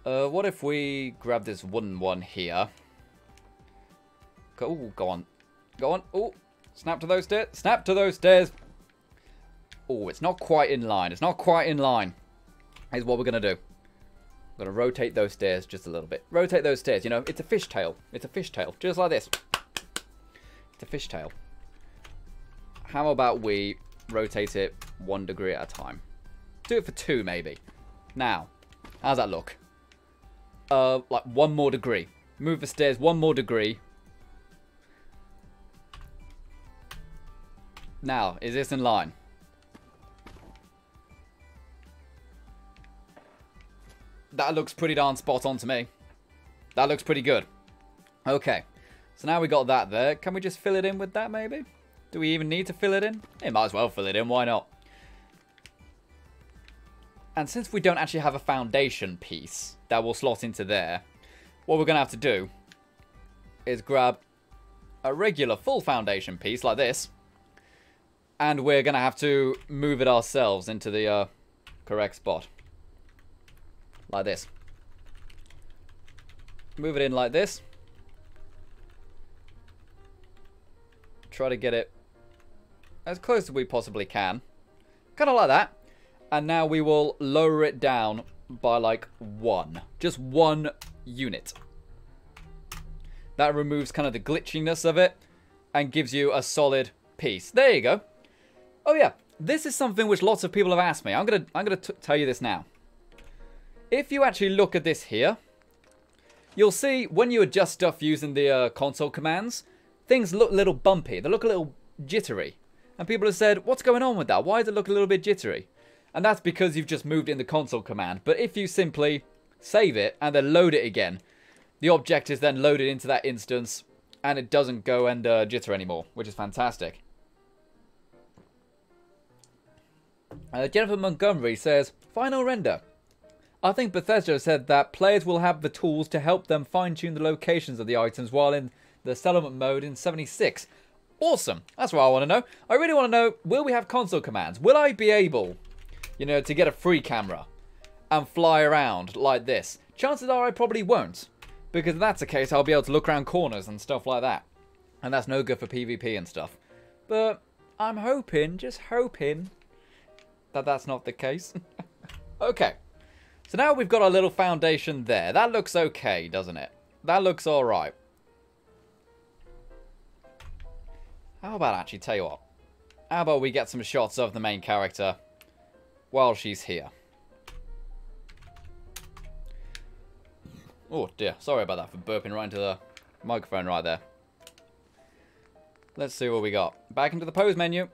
What if we grab this wooden one here? Ooh, go on. Go on. Ooh, snap to those stairs. Snap to those stairs. Oh, it's not quite in line. It's not quite in line. Here's what we're going to do. We're going to rotate those stairs just a little bit. Rotate those stairs. You know, it's a fishtail. It's a fishtail. Just like this. It's a fishtail. How about we rotate it 1 degree at a time? Do it for 2, maybe. Now, how's that look? Like 1 more degree. Move the stairs 1 more degree. Now, is this in line? That looks pretty darn spot on to me. That looks pretty good. Okay. So now we got that there. Can we just fill it in with that, maybe? Do we even need to fill it in? It might as well fill it in. Why not? And since we don't actually have a foundation piece that will slot into there, what we're going to have to do is grab a regular full foundation piece like this. And we're going to have to move it ourselves into the correct spot. Like this. Move it in like this. Try to get it as close as we possibly can. Kind of like that. And now we will lower it down by like 1. Just 1 unit. That removes kind of the glitchiness of it and gives you a solid piece. There you go. Oh yeah, this is something which lots of people have asked me. I'm gonna tell you this now. If you actually look at this here, you'll see when you adjust stuff using the console commands, things look a little bumpy. They look a little jittery. And people have said, what's going on with that? Why does it look a little bit jittery? And that's because you've just moved in the console command. But if you simply save it and then load it again, the object is then loaded into that instance and it doesn't go and jitter anymore, which is fantastic. Jennifer Montgomery says, final render. I think Bethesda said that players will have the tools to help them fine-tune the locations of the items while in the settlement mode in 76. Awesome. That's what I want to know. I really want to know, will we have console commands? Will I be able, you know, to get a free camera and fly around like this? Chances are I probably won't. Because if that's the case, I'll be able to look around corners and stuff like that. And that's no good for PvP and stuff. But I'm hoping, just hoping, that that's not the case. Okay. So now we've got our little foundation there. That looks okay, doesn't it? That looks alright. How about actually, tell you what. How about we get some shots of the main character while she's here. Oh dear, sorry about that for burping right into the microphone right there. Let's see what we got. Back into the pose menu.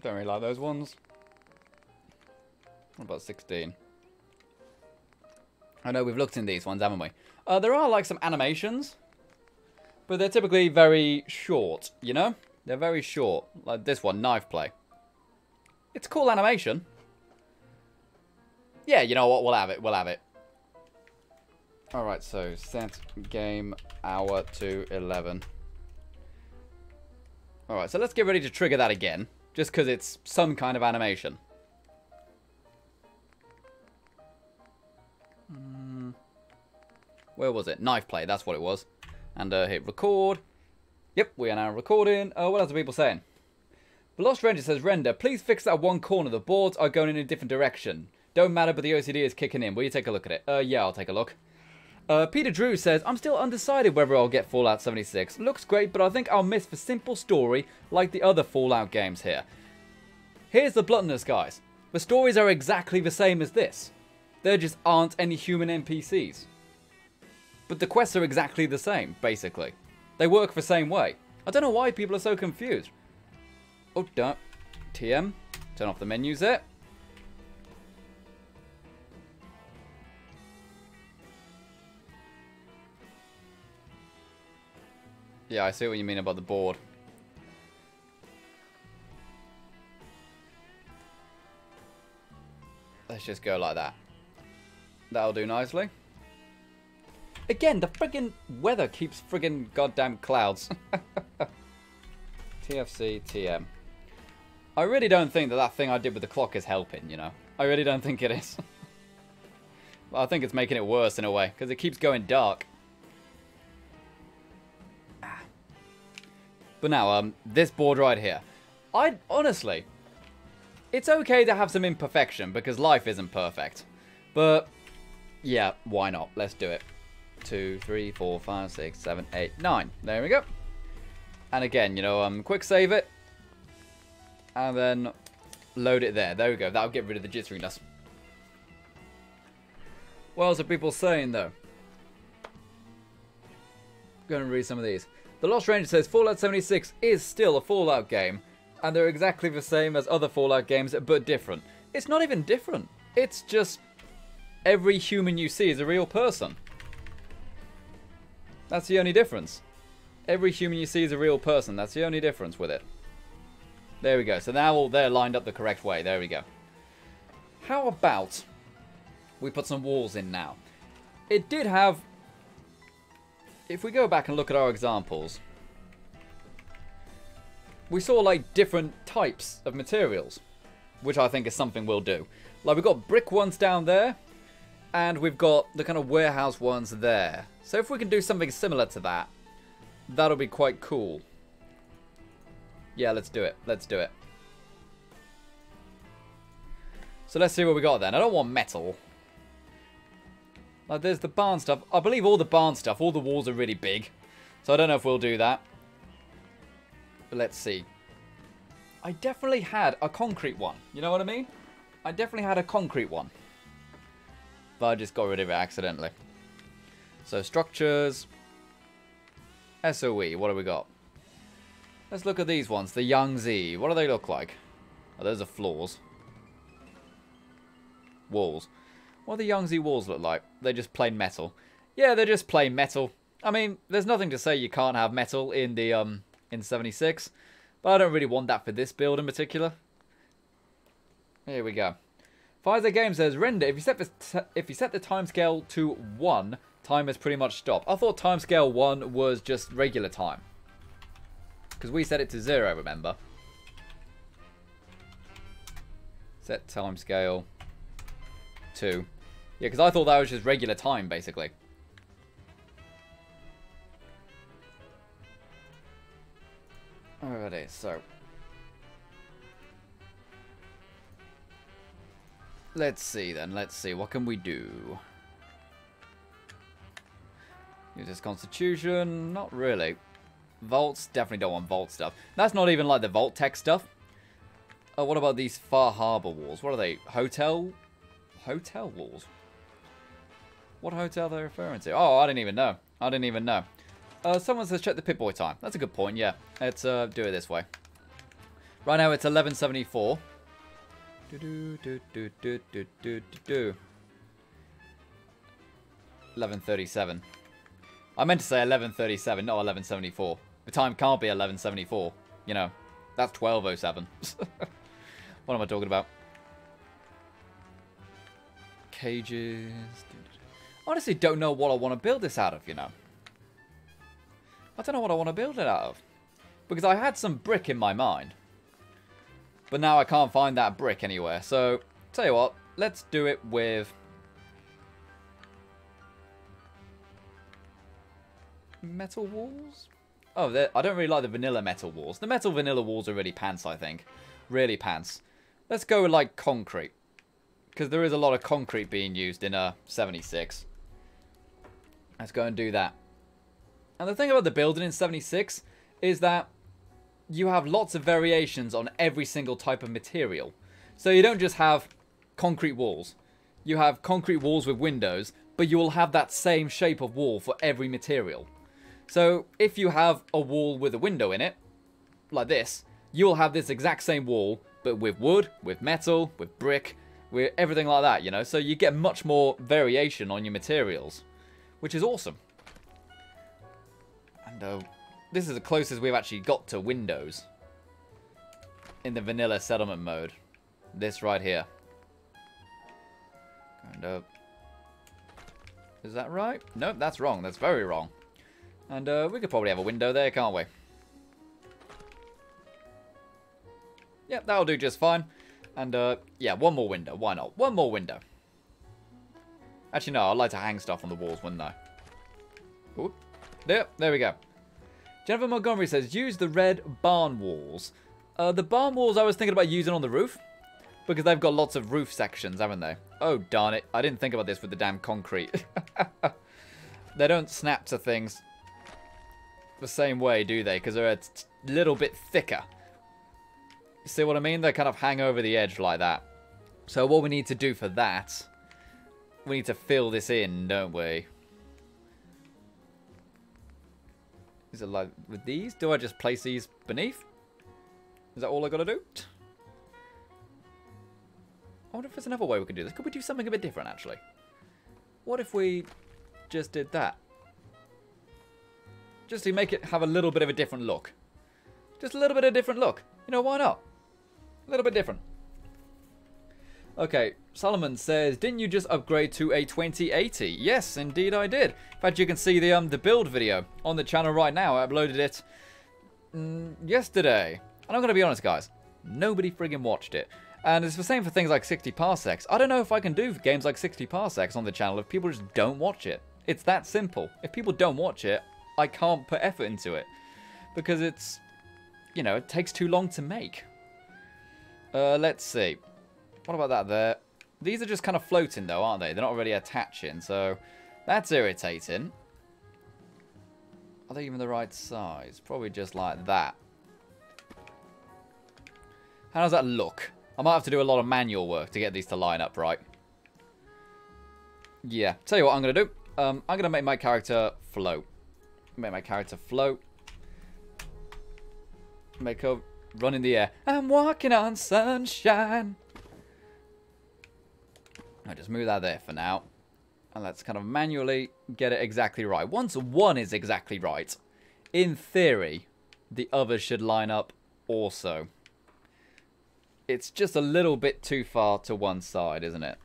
Don't really like those ones. What about 16? I know we've looked in these ones, haven't we? There are like some animations, but they're typically very short, you know? They're very short. Like this one, knife play. It's a cool animation. Yeah, you know what? We'll have it. We'll have it. Alright, so set game hour to 11. Alright, so let's get ready to trigger that again. Just because it's some kind of animation. Where was it? Knife play, that's what it was. And hit record. Yep, we are now recording. What else are people saying? The Lost Ranger says, render, please fix that one corner. The boards are going in a different direction. Don't matter, but the OCD is kicking in. Will you take a look at it? Yeah, I'll take a look. Peter Drew says, I'm still undecided whether I'll get Fallout 76. Looks great, but I think I'll miss the simple story like the other Fallout games here. Here's the bluntness, guys. The stories are exactly the same as this. There just aren't any human NPCs. But the quests are exactly the same, basically. They work the same way. I don't know why people are so confused. Oh, don't. TM. Turn off the menus there. Yeah, I see what you mean about the board. Let's just go like that. That'll do nicely. Again, the friggin' weather keeps friggin' goddamn clouds. TFC, TM. I really don't think that that thing I did with the clock is helping, you know. I really don't think it is. I think it's making it worse in a way, because it keeps going dark. But now, this board right here. Honestly, it's okay to have some imperfection, because life isn't perfect. But, yeah, why not? Let's do it. 2, 3, 4, 5, 6, 7, 8, 9. There we go. And again, you know, quick save it. And then load it there. There we go. That'll get rid of the jitteriness. What else are people saying, though? Going to read some of these. The Lost Ranger says Fallout 76 is still a Fallout game, and they're exactly the same as other Fallout games, but different. It's not even different. It's just every human you see is a real person. That's the only difference. Every human you see is a real person. That's the only difference with it. There we go. So now all they're lined up the correct way. There we go. How about we put some walls in now? It did have... If we go back and look at our examples, we saw like different types of materials, which I think is something we'll do. Like we've got brick ones down there, and we've got the kind of warehouse ones there. So if we can do something similar to that, that'll be quite cool. Yeah, let's do it. Let's do it. So let's see what we got then. I don't want metal. Like, there's the barn stuff. I believe all the barn stuff, all the walls are really big. So I don't know if we'll do that. But let's see. I definitely had a concrete one. You know what I mean? I definitely had a concrete one. But I just got rid of it accidentally. So structures. SOE. What do we got? Let's look at these ones. The Yangtze. What do they look like? Oh, those are floors. Walls. What do the Yangtze walls look like? They're just plain metal. Yeah, they're just plain metal. I mean, there's nothing to say you can't have metal in the in 76, but I don't really want that for this build in particular. Here we go. Pfizer Game says render. If you set the timescale to 1, time has pretty much stopped. I thought timescale 1 was just regular time, because we set it to 0. Remember? Set timescale 2. Yeah, because I thought that was just regular time, basically. Alrighty, so let's see then. Let's see. What can we do? Use this Constitution. Not really. Vaults. Definitely don't want vault stuff. That's not even like the vault tech stuff. Oh, what about these Far Harbor walls? What are they? Hotel walls? What hotel are they referring to? Oh, I didn't even know. I didn't even know. Someone says check the Pip-Boy time. That's a good point, yeah. Let's do it this way. Right now it's 11:74. 11:37. I meant to say 11:37, not 11:74. The time can't be 11:74. You know, that's 12:07. What am I talking about? Cages. Honestly, don't know what I want to build this out of, you know. I don't know what I want to build it out of. Because I had some brick in my mind. But now I can't find that brick anywhere. So, tell you what, let's do it with metal walls? Oh, I don't really like the vanilla metal walls. The metal vanilla walls are really pants, I think. Really pants. Let's go with, like, concrete. Because there is a lot of concrete being used in a 76. Let's go and do that. And the thing about the building in 76 is that you have lots of variations on every single type of material. So you don't just have concrete walls. You have concrete walls with windows, but you will have that same shape of wall for every material. So if you have a wall with a window in it, like this, you will have this exact same wall, but with wood, with metal, with brick, with everything like that, you know. So you get much more variation on your materials, which is awesome. And this is the closest we've actually got to windows in the vanilla settlement mode. This right here. And is that right? Nope, that's wrong. That's very wrong. And we could probably have a window there, can't we? Yep, that'll do just fine. And yeah, one more window. Why not? One more window. Actually, no, I'd like to hang stuff on the walls, wouldn't I? Ooh. There we go. Jennifer Montgomery says, use the red barn walls. The barn walls I was thinking about using on the roof. Because they've got lots of roof sections, haven't they? Oh, darn it. I didn't think about this with the damn concrete. They don't snap to things the same way, do they? Because they're a little bit thicker. See what I mean? They kind of hang over the edge like that. So what we need to do for that, we need to fill this in, don't we? Is it like with these? Do I just place these beneath? Is that all I gotta do? I wonder if there's another way we could do this. Could we do something a bit different, actually? What if we just did that? Just to make it have a little bit of a different look. Just a little bit of a different look. You know, why not? A little bit different. Okay, Solomon says, didn't you just upgrade to a 2080? Yes, indeed I did. In fact, you can see the build video on the channel right now. I uploaded it yesterday. And I'm going to be honest, guys. Nobody friggin' watched it. And it's the same for things like 60 parsecs. I don't know if I can do games like 60 parsecs on the channel if people just don't watch it. It's that simple. If people don't watch it, I can't put effort into it. Because it's you know, it takes too long to make. Let's see. What about that there? These are just kind of floating, though, aren't they? They're not really attaching, so that's irritating. Are they even the right size? Probably just like that. How does that look? I might have to do a lot of manual work to get these to line up right. Yeah. Tell you what I'm going to do. I'm going to make my character float. Make my character float. Make her run in the air. I'm walking on sunshine. I'll just move that there for now. And let's kind of manually get it exactly right. Once one is exactly right, in theory, the others should line up also. It's just a little bit too far to one side, isn't it?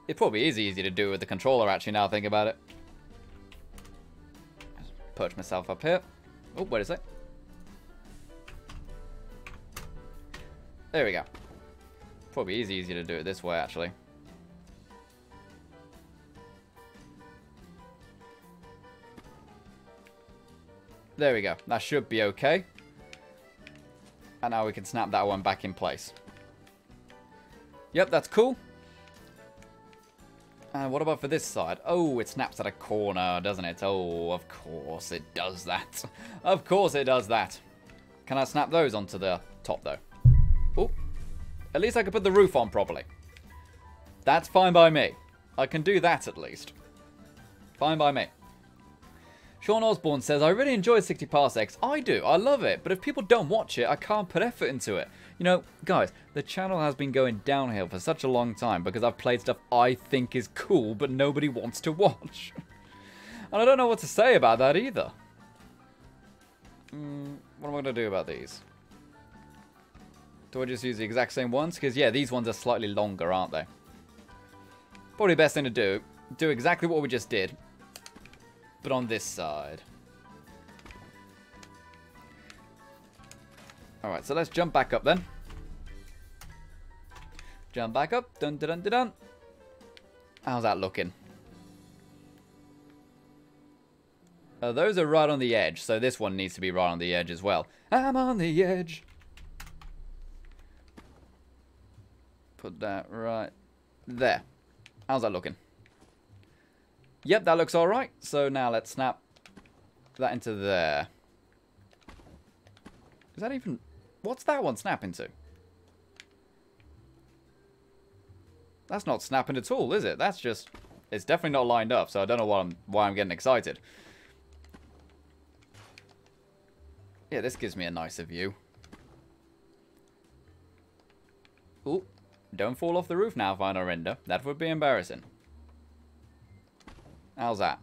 It probably is easy to do with the controller, actually, now I think about it. Just perch myself up here. Oh, wait a sec. There we go. Probably is easier to do it this way, actually. There we go. That should be okay. And now we can snap that one back in place. Yep, that's cool. And what about for this side? Oh, it snaps at a corner, doesn't it? Oh, of course it does that. Of course it does that. Can I snap those onto the top, though? Oh, at least I can put the roof on properly. That's fine by me. I can do that at least. Fine by me. Sean Osborne says, I really enjoy 60 Parsecs. I do. I love it. But if people don't watch it, I can't put effort into it. You know, guys, the channel has been going downhill for such a long time because I've played stuff I think is cool, but nobody wants to watch. And I don't know what to say about that either. What am I going to do about these? Do I just use the exact same ones? Because, yeah, these ones are slightly longer, aren't they? Probably the best thing to do exactly what we just did, but on this side. Alright, so let's jump back up then. Jump back up. Dun dun dun dun dun. How's that looking? Those are right on the edge, so this one needs to be right on the edge as well. I'm on the edge. Put that right there. How's that looking? Yep, that looks alright. So now let's snap that into there. Is that even... What's that one snapping to? That's not snapping at all, is it? That's just... It's definitely not lined up, so I don't know why I'm getting excited. Yeah, this gives me a nicer view. Ooh. Don't fall off the roof now, Final Render. That would be embarrassing. How's that?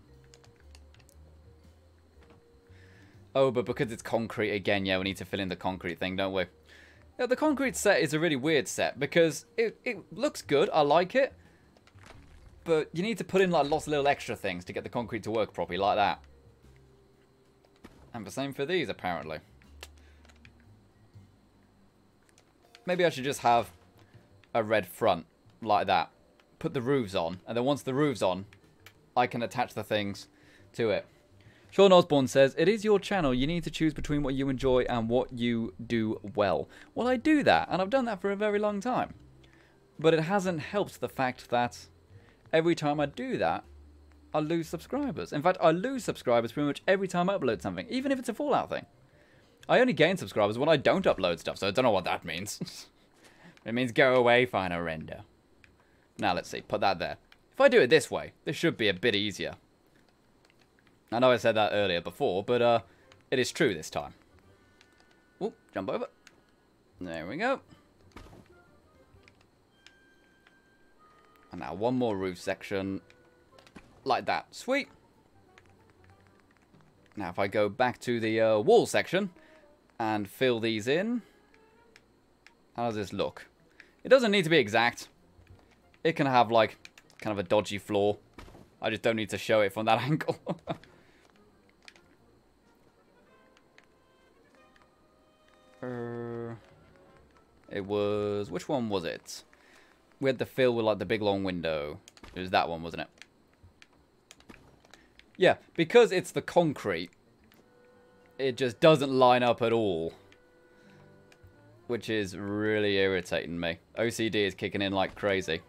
Oh, but because it's concrete again, yeah, we need to fill in the concrete thing, don't we? Yeah, the concrete set is a really weird set because it looks good. I like it. But you need to put in like lots of little extra things to get the concrete to work properly, like that. And the same for these, apparently. Maybe I should just have a red front like that. Put the roofs on, and then once the roof's on, I can attach the things to it. Sean Osborne says, it is your channel. You need to choose between what you enjoy and what you do well. Well, I do that, and I've done that for a very long time. But it hasn't helped the fact that every time I do that, I lose subscribers. In fact, I lose subscribers pretty much every time I upload something, even if it's a Fallout thing. I only gain subscribers when I don't upload stuff, so I don't know what that means. It means go away, Final Render. Now, let's see. Put that there. If I do it this way, this should be a bit easier. I know I said that earlier before, but it is true this time. Oop, jump over. There we go. And now one more roof section. Like that. Sweet. Now if I go back to the wall section and fill these in. How does this look? It doesn't need to be exact. It can have like kind of a dodgy floor. I just don't need to show it from that angle. It was... Which one was it? We had the fill with like the big long window. It was that one, wasn't it? Yeah, because it's the concrete, it just doesn't line up at all. Which is really irritating me. OCD is kicking in like crazy.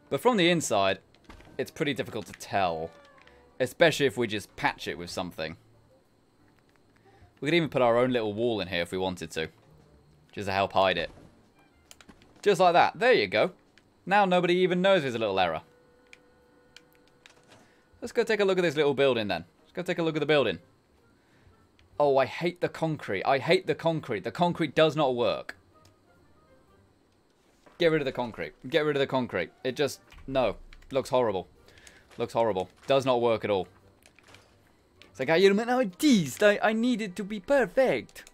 But from the inside, it's pretty difficult to tell. Especially if we just patch it with something. We could even put our own little wall in here if we wanted to. Just to help hide it. Just like that. There you go. Now nobody even knows there's a little error. Let's go take a look at this little building then. Let's go take a look at the building. Oh, I hate the concrete. I hate the concrete. The concrete does not work. Get rid of the concrete. Get rid of the concrete. It just... No. Looks horrible. Looks horrible. Does not work at all. It's like, I need it to be perfect.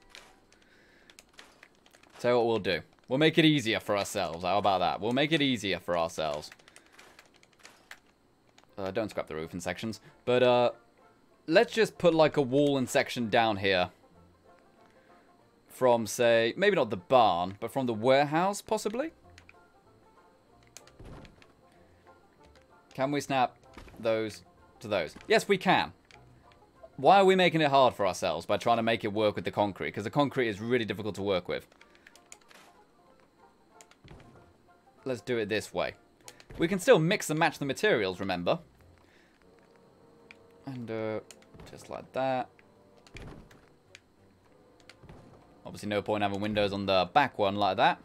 So what we'll do. We'll make it easier for ourselves. How about that? We'll make it easier for ourselves. Don't scrap the roof in sections. But, let's just put like a wall and section down here. From, say, maybe not the barn, but from the warehouse, possibly? Can we snap those to those? Yes, we can. Why are we making it hard for ourselves by trying to make it work with the concrete? Because the concrete is really difficult to work with. Let's do it this way. We can still mix and match the materials, remember? And, just like that. Obviously no point having windows on the back one like that.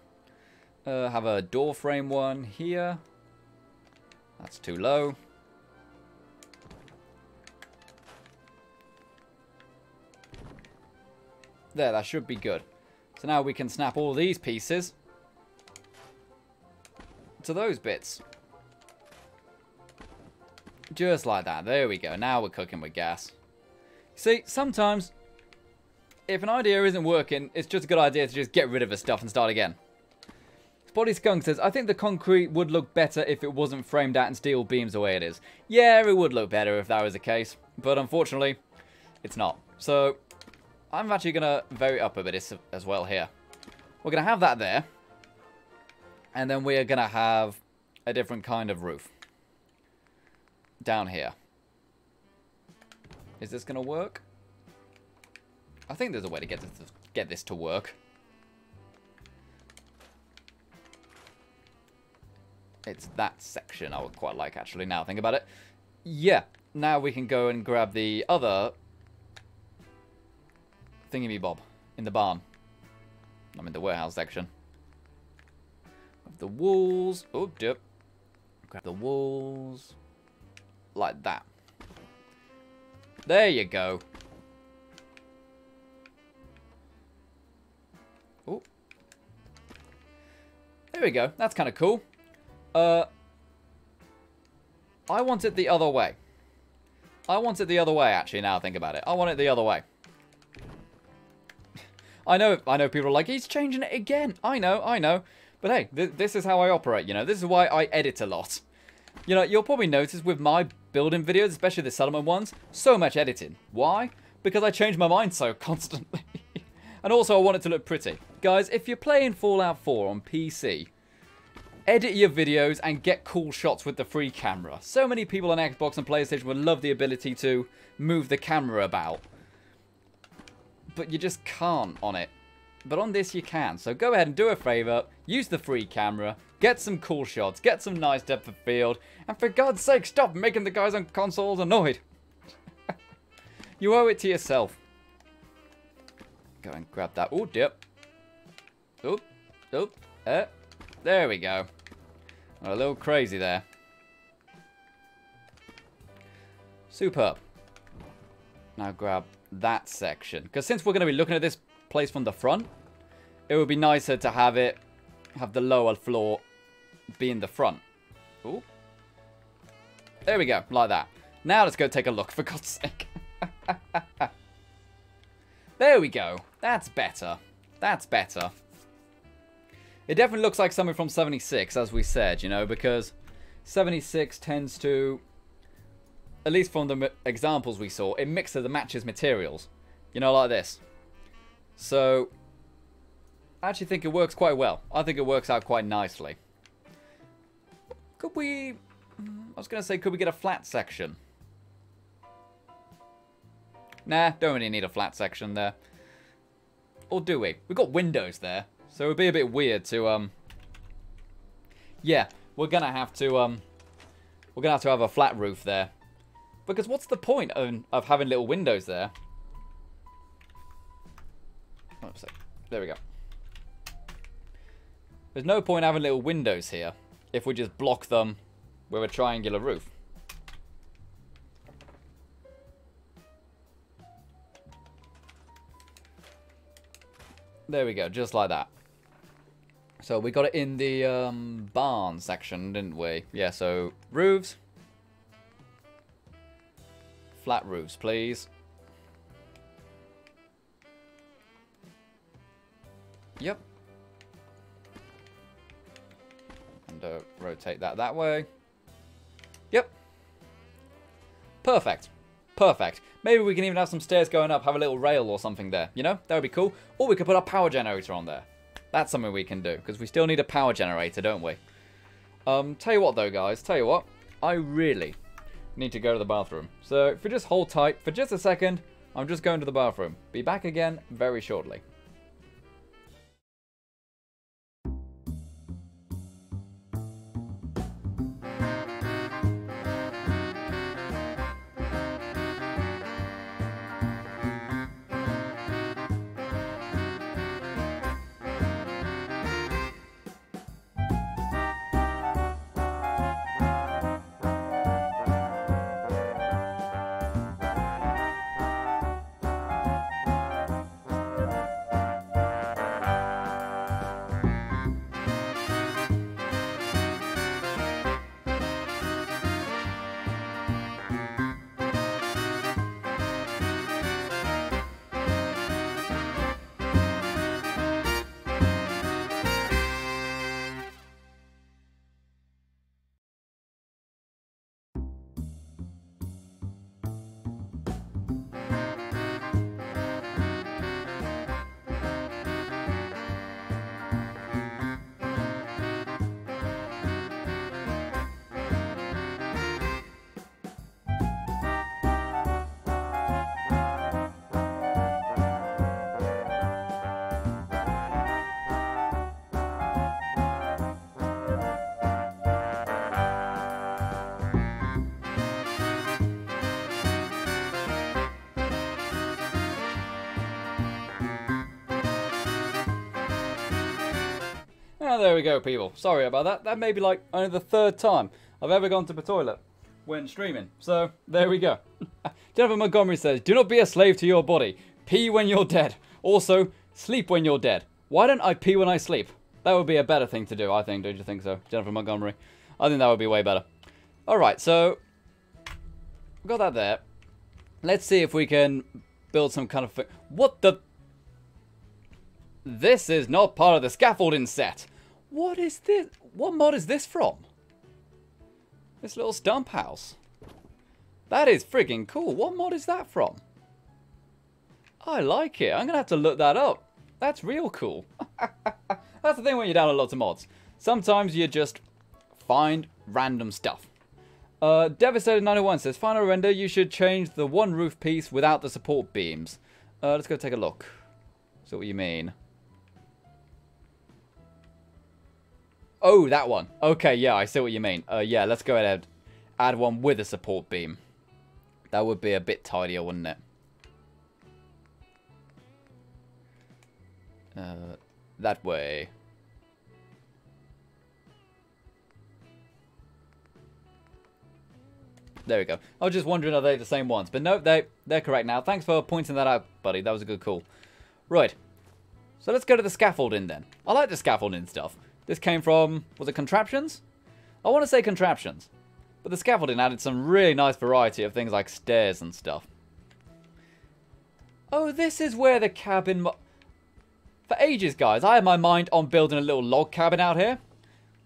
Have a door frame one here. That's too low. There, that should be good. So now we can snap all these pieces to those bits. Just like that. There we go. Now we're cooking with gas. See, sometimes, if an idea isn't working, it's just a good idea to just get rid of the stuff and start again. Spotty Skunk says, I think the concrete would look better if it wasn't framed out in steel beams the way it is. Yeah, it would look better if that was the case. But unfortunately, it's not. So, I'm actually going to vary up a bit as well here. We're going to have that there. And then we are going to have a different kind of roof. Down here. Is this going to work? I think there's a way to get this to work. It's that section I would quite like, actually, now I think about it. Yeah, now we can go and grab the other thingy-me-bob in the barn. I'm in the warehouse section. Of the walls. Oh, dip. Grab the walls. Like that. There you go. Oh. There we go. That's kind of cool. I want it the other way. I want it the other way, actually, now I think about it. I want it the other way. I know people are like, he's changing it again. I know. But hey, this is how I operate, you know. This is why I edit a lot. You know, you'll probably notice with my building videos, especially the settlement ones, so much editing. Why? Because I change my mind so constantly. And also, I want it to look pretty. Guys, if you're playing Fallout 4 on PC, edit your videos and get cool shots with the free camera. So many people on Xbox and PlayStation would love the ability to move the camera about. But you just can't on it. But on this you can. So go ahead and do a favor, use the free camera, get some cool shots, get some nice depth of field, and for God's sake, stop making the guys on consoles annoyed. You owe it to yourself. Go and grab that. Oh, dip. Oop. There we go. A little crazy there. Superb. Now grab that section. Because since we're going to be looking at this place from the front, it would be nicer to have the lower floor be in the front. Ooh. There we go. Like that. Now let's go take a look, for God's sake. There we go. That's better. That's better. It definitely looks like something from 76, as we said, you know, because 76 tends to, at least from the examples we saw, it mixes and matches materials. You know, like this. So, I actually think it works quite well. I think it works out quite nicely. Could we, I was going to say, could we get a flat section? Nah, don't really need a flat section there. Or do we? We've got windows there. So it would be a bit weird to, yeah, we're gonna have to have a flat roof there. Because what's the point of having little windows there? Oops, there we go. There's no point having little windows here if we just block them with a triangular roof. There we go, just like that. So we got it in the barn section, didn't we? Yeah, so roofs. Flat roofs, please. Yep. And rotate that way. Yep. Perfect. Perfect. Maybe we can even have some stairs going up, have a little rail or something there. You know, that would be cool. Or we could put a power generator on there. That's something we can do, because we still need a power generator, don't we? Tell you what, though, guys. Tell you what. I really need to go to the bathroom. So, if you just hold tight for just a second, I'm just going to the bathroom. Be back again very shortly. Oh, there we go, people. Sorry about that. That may be like only the third time I've ever gone to the toilet when streaming. So, there we go. Jennifer Montgomery says, do not be a slave to your body. Pee when you're dead. Also, sleep when you're dead. Why don't I pee when I sleep? That would be a better thing to do, I think. Don't you think so, Jennifer Montgomery? I think that would be way better. Alright, so we've got that there. Let's see if we can build some kind of... What the... This is not part of the scaffolding set. What is this? What mod is this from? This little stump house. That is friggin' cool. What mod is that from? I like it. I'm going to have to look that up. That's real cool. That's the thing when you download lots of mods. Sometimes you just find random stuff. Devastated901 says, final render, you should change the one roof piece without the support beams. Let's go take a look. See what you mean. Oh, that one. Okay, yeah, I see what you mean. Yeah, let's go ahead and add one with a support beam. That would be a bit tidier, wouldn't it? That way. There we go. I was just wondering, are they the same ones? But no, they're correct now. Thanks for pointing that out, buddy. That was a good call. Right. So let's go to the scaffolding then. I like the scaffolding stuff. This came from, was it contraptions? I want to say contraptions. But the scaffolding added some really nice variety of things like stairs and stuff. Oh, this is where the cabin... For ages, guys, I had my mind on building a little log cabin out here.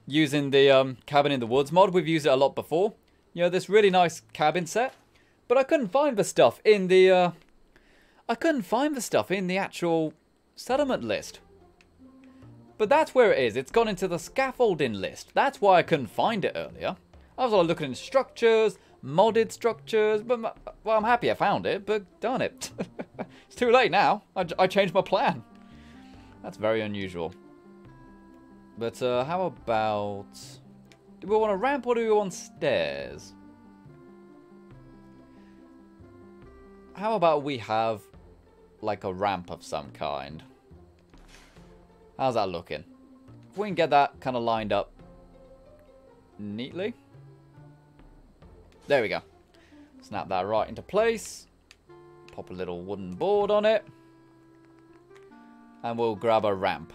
Using the cabin in the woods mod. We've used it a lot before. You know, this really nice cabin set. But I couldn't find the stuff in the... I couldn't find the stuff in the actual settlement list. But that's where it is. It's gone into the scaffolding list. That's why I couldn't find it earlier. I was like looking in structures, modded structures. But, well, I'm happy I found it, but darn it. It's too late now. I changed my plan. That's very unusual. But how about... Do we want a ramp or do we want stairs? How about we have like a ramp of some kind? How's that looking? If we can get that kind of lined up neatly. There we go. Snap that right into place. Pop a little wooden board on it. And we'll grab a ramp.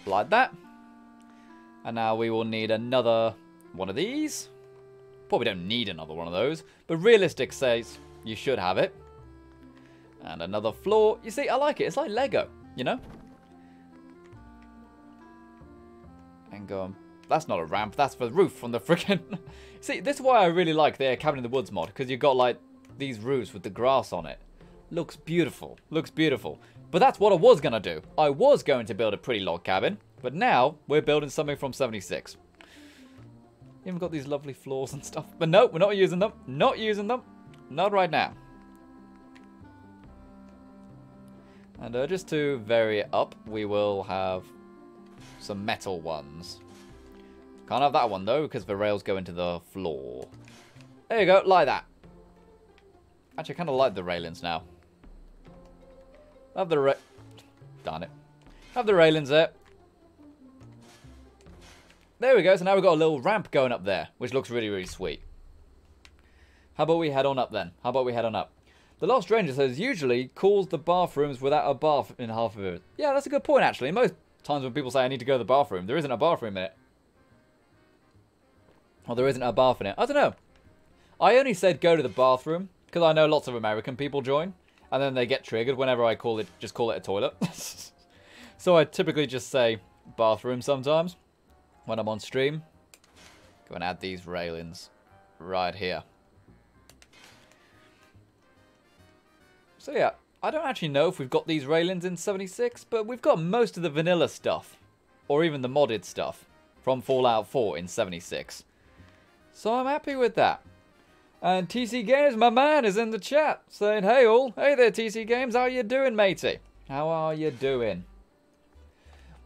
Like that. And now we will need another one of these. Probably don't need another one of those. But realistic says you should have it. And another floor. You see, I like it. It's like Lego, you know? And go on. That's not a ramp. That's the roof from the freaking... See, this is why I really like the Cabin in the Woods mod. Because you've got, like, these roofs with the grass on it. Looks beautiful. Looks beautiful. But that's what I was going to do. I was going to build a pretty log cabin. But now, we're building something from 76. Even got these lovely floors and stuff. But no, we're not using them. Not using them. Not right now. And just to vary it up, we will have some metal ones. Can't have that one, though, because the rails go into the floor. There you go, like that. Actually, I kind of like the railings now. Have the darn it. Have the railings there. There we go, so now we've got a little ramp going up there, which looks really, really sweet. How about we head on up then? How about we head on up? The Lost Ranger says, usually calls the bathrooms without a bath in half of it. Yeah, that's a good point, actually. Most times when people say I need to go to the bathroom, there isn't a bathroom in it. Or there isn't a bath in it. I don't know. I only said go to the bathroom, because I know lots of American people join, and then they get triggered whenever I just call it a toilet. So I typically just say bathroom sometimes. When I'm on stream, go and add these railings right here. So yeah, I don't actually know if we've got these railings in 76, but we've got most of the vanilla stuff, or even the modded stuff, from Fallout 4 in 76. So I'm happy with that. And TC Games, my man, is in the chat, saying, hey all, hey there TC Games, how you doing matey? How are you doing?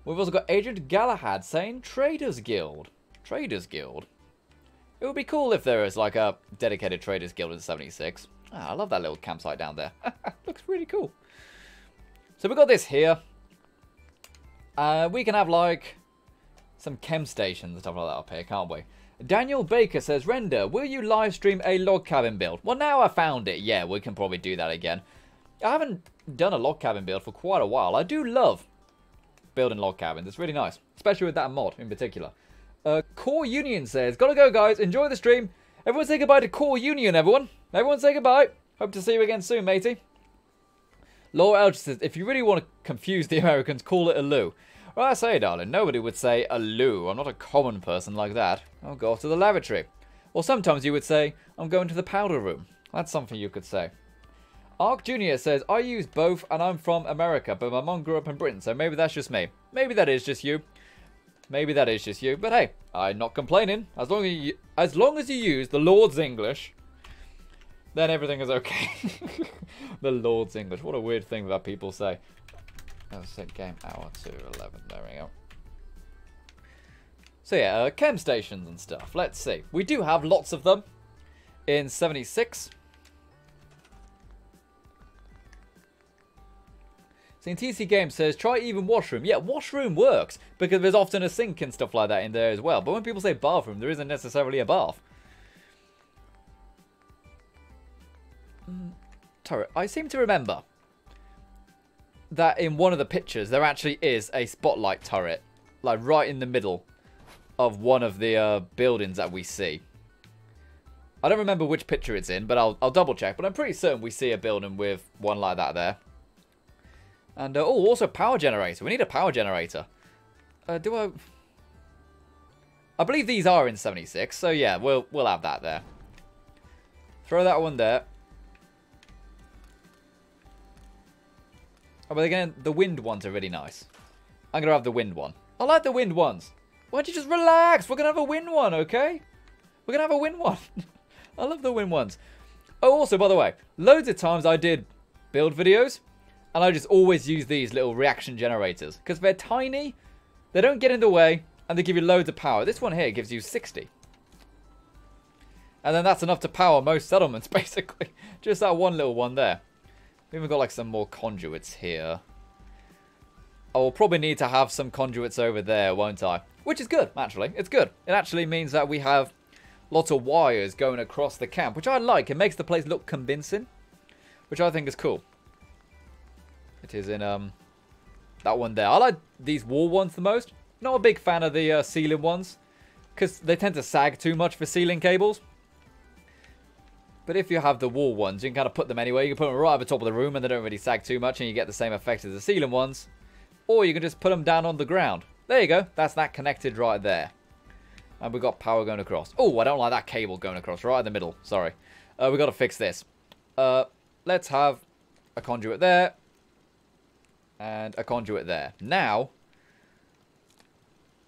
We've also got Agent Galahad saying Traders Guild. Traders Guild. It would be cool if there is like a dedicated Traders Guild in 76. Ah, I love that little campsite down there. Looks really cool. So we've got this here. We can have like some chem stations and stuff like that up here, can't we? Daniel Baker says, Render, will you live stream a log cabin build? Well, now I found it. Yeah, we can probably do that again. I haven't done a log cabin build for quite a while. I do love building log cabins. It's really nice. Especially with that mod in particular. Core Union says, gotta go guys. Enjoy the stream. Everyone say goodbye to Core Union, everyone. Everyone say goodbye. Hope to see you again soon, matey. Laura Elgin says, if you really want to confuse the Americans, call it a loo. Well, I say, darling, nobody would say a loo. I'm not a common person like that. I'll go off to the lavatory. Or sometimes you would say, I'm going to the powder room. That's something you could say. Ark Jr. says, I use both and I'm from America, but my mom grew up in Britain, so maybe that's just me. Maybe that is just you. Maybe that is just you. But hey, I'm not complaining. As long as you use the Lord's English, then everything is okay. The Lord's English. What a weird thing that people say. Let's set game hour to 11. There we go. So yeah, chem stations and stuff. Let's see. We do have lots of them in 76. So TC Games says, try even washroom. Yeah, washroom works, because there's often a sink and stuff like that in there as well. But when people say bathroom, there isn't necessarily a bath. Turret. I seem to remember that in one of the pictures, there actually is a spotlight turret, like right in the middle of one of the buildings that we see. I don't remember which picture it's in, but I'll double check. But I'm pretty certain we see a building with one like that there. And, oh, also power generator. We need a power generator. I believe these are in 76, so yeah, we'll have that there. Throw that one there. Oh, but again, the wind ones are really nice. I'm going to have the wind one. I like the wind ones. Why don't you just relax? We're going to have a wind one, okay? We're going to have a wind one. I love the wind ones. Oh, also, by the way, loads of times I did build videos, and I just always use these little reaction generators. Because they're tiny, they don't get in the way, and they give you loads of power. This one here gives you 60. And then that's enough to power most settlements, basically. Just that one little one there. We've even got like some more conduits here. I will probably need to have some conduits over there, won't I? Which is good, actually. It's good. It actually means that we have lots of wires going across the camp, which I like. It makes the place look convincing, which I think is cool. It is in that one there. I like these wall ones the most. Not a big fan of the ceiling ones, because they tend to sag too much for ceiling cables. But if you have the wall ones, you can kind of put them anywhere. You can put them right at the top of the room, and they don't really sag too much, and you get the same effect as the ceiling ones. Or you can just put them down on the ground. There you go. That's that connected right there. And we've got power going across. Oh, I don't like that cable going across right in the middle. Sorry. We've got to fix this. Let's have a conduit there. And a conduit there. Now,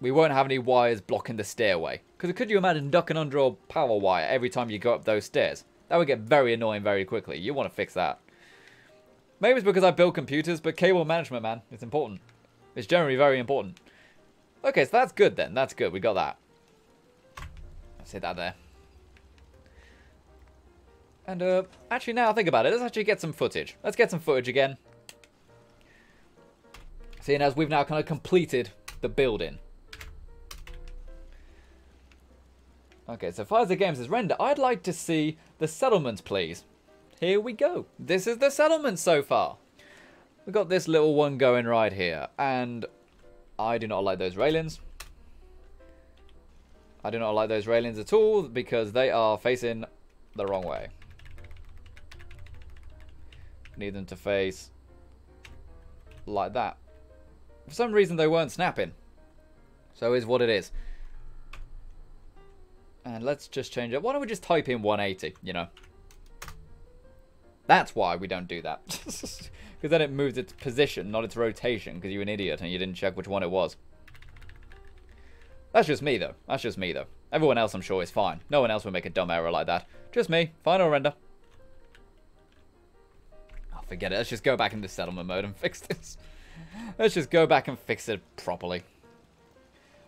we won't have any wires blocking the stairway. Because could you imagine ducking under a power wire every time you go up those stairs? That would get very annoying very quickly. You want to fix that. Maybe it's because I build computers, but cable management, man, it's important. It's generally very important. Okay, so that's good then. That's good. We got that. Let's hit that there. And actually, now I think about it, let's actually get some footage. Let's get some footage again. Seeing as we've now kind of completed the building. Okay, so far as the game says render, I'd like to see the settlements, please. Here we go. This is the settlement so far. We've got this little one going right here. And I do not like those railings. I do not like those railings at all because they are facing the wrong way. Need them to face like that. For some reason they weren't snapping. So is what it is. And let's just change it. Why don't we just type in 180, you know? That's why we don't do that. Because then it moves its position, not its rotation, because you're an idiot and you didn't check which one it was. That's just me, though. That's just me, though. Everyone else, I'm sure, is fine. No one else would make a dumb error like that. Just me. Final render. Oh, forget it. Let's just go back into settlement mode and fix this. Let's just go back and fix it properly.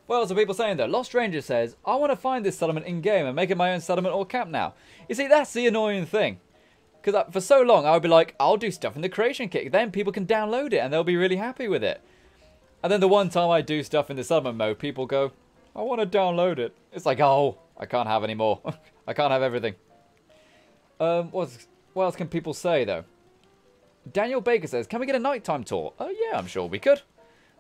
Well, so people saying though, Lost Ranger says, I want to find this settlement in-game and make it my own settlement or camp now. You see, that's the annoying thing. Because for so long, I would be like, I'll do stuff in the creation kit. Then people can download it and they'll be really happy with it. And then the one time I do stuff in the settlement mode, people go, I want to download it. It's like, oh, I can't have any more. I can't have everything. What else can people say, though? Daniel Baker says, can we get a nighttime tour? Oh, yeah, I'm sure we could.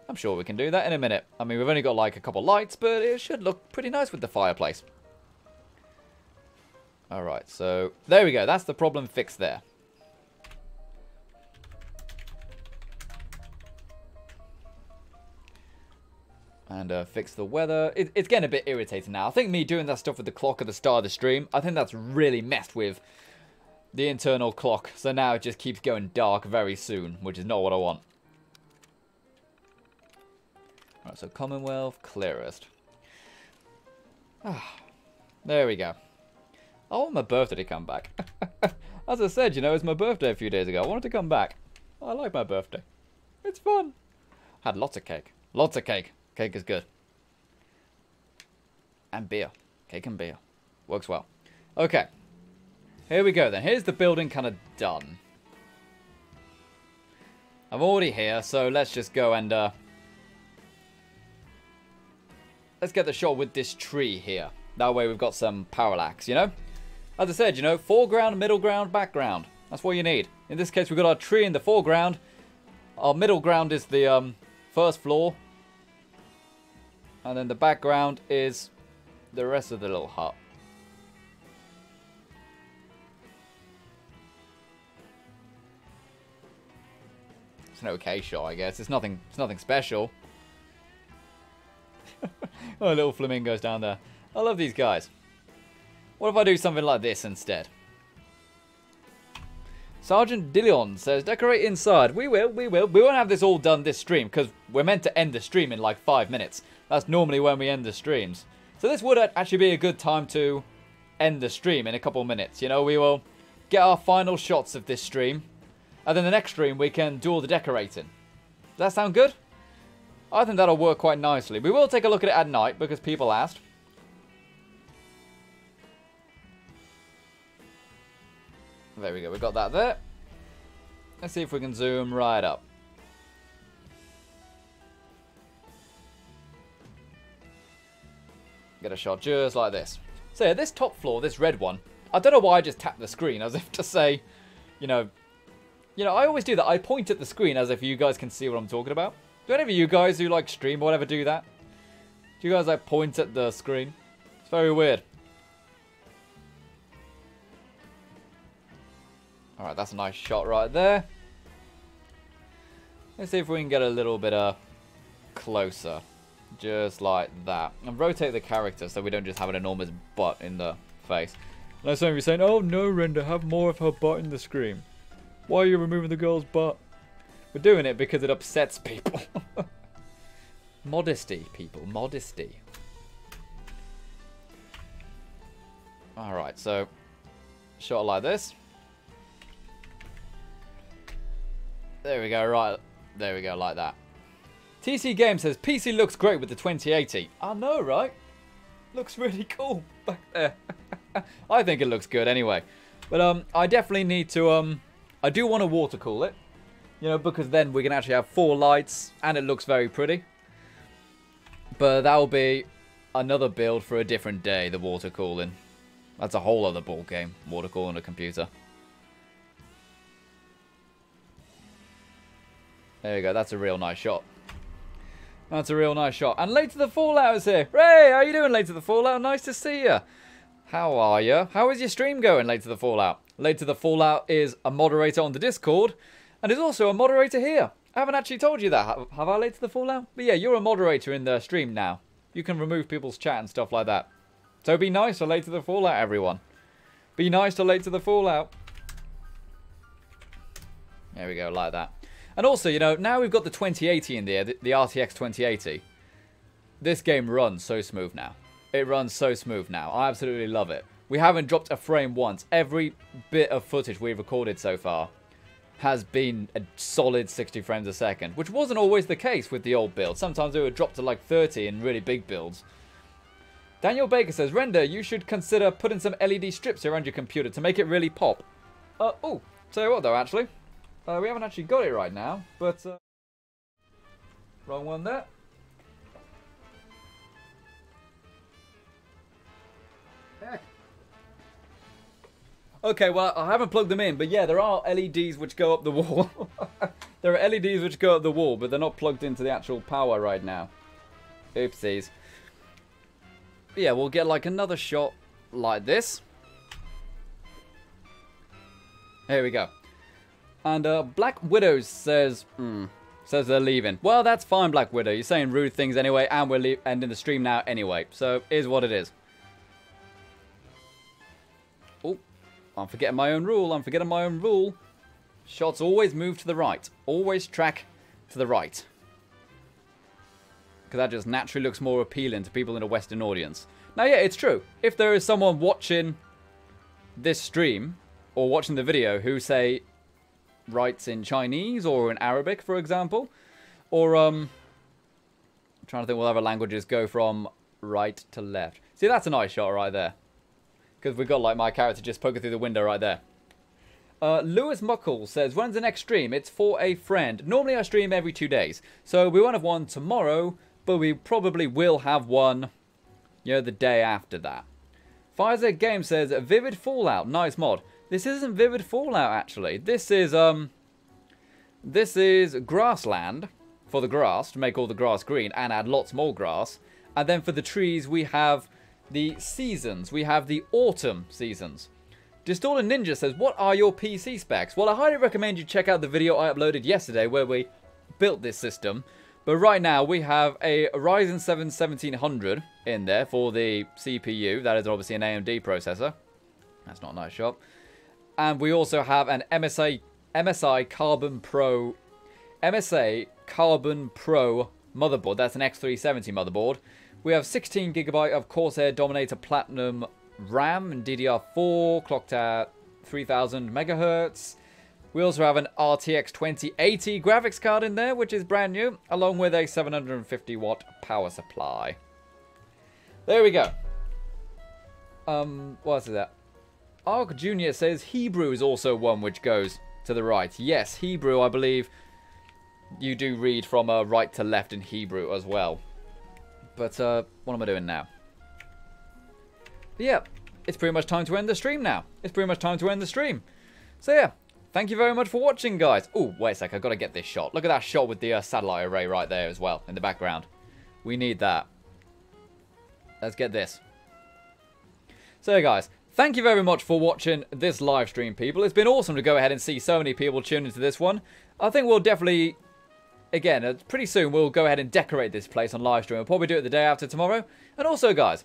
I'm sure we can do that in a minute. I mean, we've only got like a couple lights, but it should look pretty nice with the fireplace. Alright, so there we go. That's the problem fixed there. And fix the weather. It's getting a bit irritating now. I think me doing that stuff with the clock at the start of the stream, I think that's really messed with the internal clock. So now it just keeps going dark very soon, which is not what I want. Alright, so Commonwealth, clearest. There we go. I want my birthday to come back. As I said, you know, it's my birthday a few days ago. I wanted to come back. I like my birthday. It's fun. Had lots of cake. Lots of cake. Cake is good. And beer. Cake and beer. Works well. Okay. Here we go then. Here's the building kind of done. I'm already here, so let's just go and let's get the shot with this tree here. That way we've got some parallax, you know? As I said, you know, foreground, middle ground, background. That's what you need. In this case, we've got our tree in the foreground. Our middle ground is the first floor. And then the background is the rest of the little hut. It's an okay shot, I guess. It's nothing special. Oh, little flamingos down there. I love these guys. What if I do something like this instead? Sergeant Dillion says, decorate inside. We will. We won't have this all done this stream because we're meant to end the stream in like 5 minutes. That's normally when we end the streams. So this would actually be a good time to end the stream in a couple minutes. You know, we will get our final shots of this stream. And then the next stream, we can do all the decorating. Does that sound good? I think that'll work quite nicely. We will take a look at it at night, because people asked. There we go, we got that there. Let's see if we can zoom right up. Get a shot just like this. So yeah, this top floor, this red one, I don't know why I just tapped the screen as if to say, you know, I always do that. I point at the screen as if you guys can see what I'm talking about. Do any of you guys who like stream or whatever do that? Do you guys like point at the screen? It's very weird. Alright, that's a nice shot right there. Let's see if we can get a little bit closer. Just like that. And rotate the character so we don't just have an enormous butt in the face. Unless some of you saying, oh no, Render, have more of her butt in the screen. Why are you removing the girl's butt? We're doing it because it upsets people. Modesty, people. Modesty. Alright, so shot like this. There we go, right. There we go, like that. TC Game says, PC looks great with the 2080. I know, right? Looks really cool back there. I think it looks good anyway. But I definitely need to, I do want to water cool it. You know, because then we can actually have 4 lights and it looks very pretty. But that will be another build for a different day, the water cooling. That's a whole other ball game, water cooling a computer. There you go, that's a real nice shot. That's a real nice shot. And Late to the Fallout is here. Hey, how you doing, Late to the Fallout? Nice to see you. How are you? How is your stream going, Late to the Fallout? Late to the Fallout is a moderator on the Discord, and is also a moderator here. I haven't actually told you that, have I, Late to the Fallout? But yeah, you're a moderator in the stream now. You can remove people's chat and stuff like that. So be nice to Late to the Fallout, everyone. Be nice to Late to the Fallout. There we go, like that. And also, you know, now we've got the 2080 in there, the RTX 2080. This game runs so smooth now. It runs so smooth now. I absolutely love it. We haven't dropped a frame once. Every bit of footage we've recorded so far has been a solid 60 frames a second, which wasn't always the case with the old build. Sometimes it would drop to like 30 in really big builds. Daniel Baker says, Render, you should consider putting some LED strips around your computer to make it really pop. Oh, tell you what though, actually. We haven't actually got it right now, but... wrong one there. Heck. Okay, well, I haven't plugged them in, but yeah, there are LEDs which go up the wall. There are LEDs which go up the wall, but they're not plugged into the actual power right now. Oopsies. But yeah, we'll get like another shot like this. Here we go. And Black Widow says, says they're leaving. Well, that's fine, Black Widow. You're saying rude things anyway, and we're ending the stream now anyway. So, it is what it is. Oh, I'm forgetting my own rule. I'm forgetting my own rule. Shots always move to the right. Always track to the right. Because that just naturally looks more appealing to people in a Western audience. Now, yeah, it's true. If there is someone watching this stream, or watching the video, who say... writes in Chinese or in Arabic, for example, or I'm trying to think what other languages go from right to left. See, that's a nice shot right there, because we've got like my character just poking through the window right there. Lewis Muckle says, when's the next stream? It's for a friend. Normally I stream every 2 days, so we won't have one tomorrow, but we probably will have one, you know, the day after that. Pfizer Game says, Vivid Fallout, nice mod. This isn't Vivid Fallout, actually. This is grassland for the grass, to make all the grass green and add lots more grass. And then for the trees, we have the seasons. We have the autumn seasons. Distorted Ninja says, what are your PC specs? Well, I highly recommend you check out the video I uploaded yesterday where we built this system. But right now, we have a Ryzen 7 1700 in there for the CPU. That is obviously an AMD processor. That's not a nice shot. And we also have an MSI Carbon Pro motherboard. That's an X370 motherboard. We have 16GB of Corsair Dominator Platinum RAM and DDR4, clocked at 3000 megahertz. We also have an RTX 2080 graphics card in there, which is brand new, along with a 750 watt power supply. There we go. What is that? Arc Jr. says Hebrew is also one which goes to the right. Yes, Hebrew, I believe you do read from right to left in Hebrew as well. But what am I doing now? But yeah, it's pretty much time to end the stream now. So yeah, thank you very much for watching, guys. Oh, wait a sec, I've got to get this shot. Look at that shot with the satellite array right there as well in the background. We need that. Let's get this. So yeah, guys, thank you very much for watching this live stream, people. It's been awesome to go ahead and see so many people tune into this one. I think we'll definitely, again, pretty soon we'll go ahead and decorate this place on live stream. We'll probably do it the day after tomorrow. And also, guys,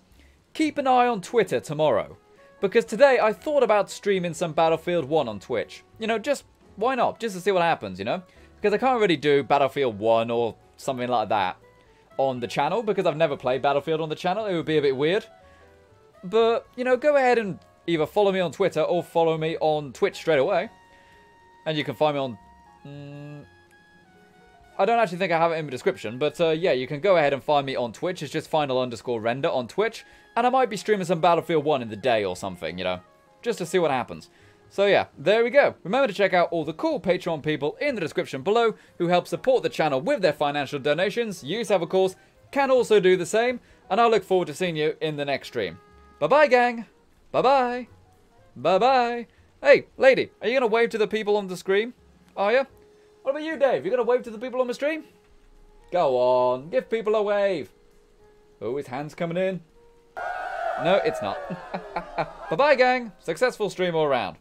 keep an eye on Twitter tomorrow. Because today I thought about streaming some Battlefield 1 on Twitch. You know, just, why not? Just to see what happens, you know? Because I can't really do Battlefield 1 or something like that on the channel. Because I've never played Battlefield on the channel. It would be a bit weird. But, you know, go ahead and either follow me on Twitter or follow me on Twitch straight away. And you can find me on... I don't actually think I have it in the description, but yeah, you can go ahead and find me on Twitch. It's just final_render on Twitch. And I might be streaming some Battlefield 1 in the day or something, you know, just to see what happens. So yeah, there we go. Remember to check out all the cool Patreon people in the description below who help support the channel with their financial donations. You yourself, of course, can also do the same. And I look forward to seeing you in the next stream. Bye-bye, gang. Bye-bye. Bye-bye. Hey, lady, are you going to wave to the people on the screen? Are you? What about you, Dave? You going to wave to the people on the stream? Go on, give people a wave. Oh, his hand's coming in. No, it's not. Bye-bye, gang. Successful stream all around.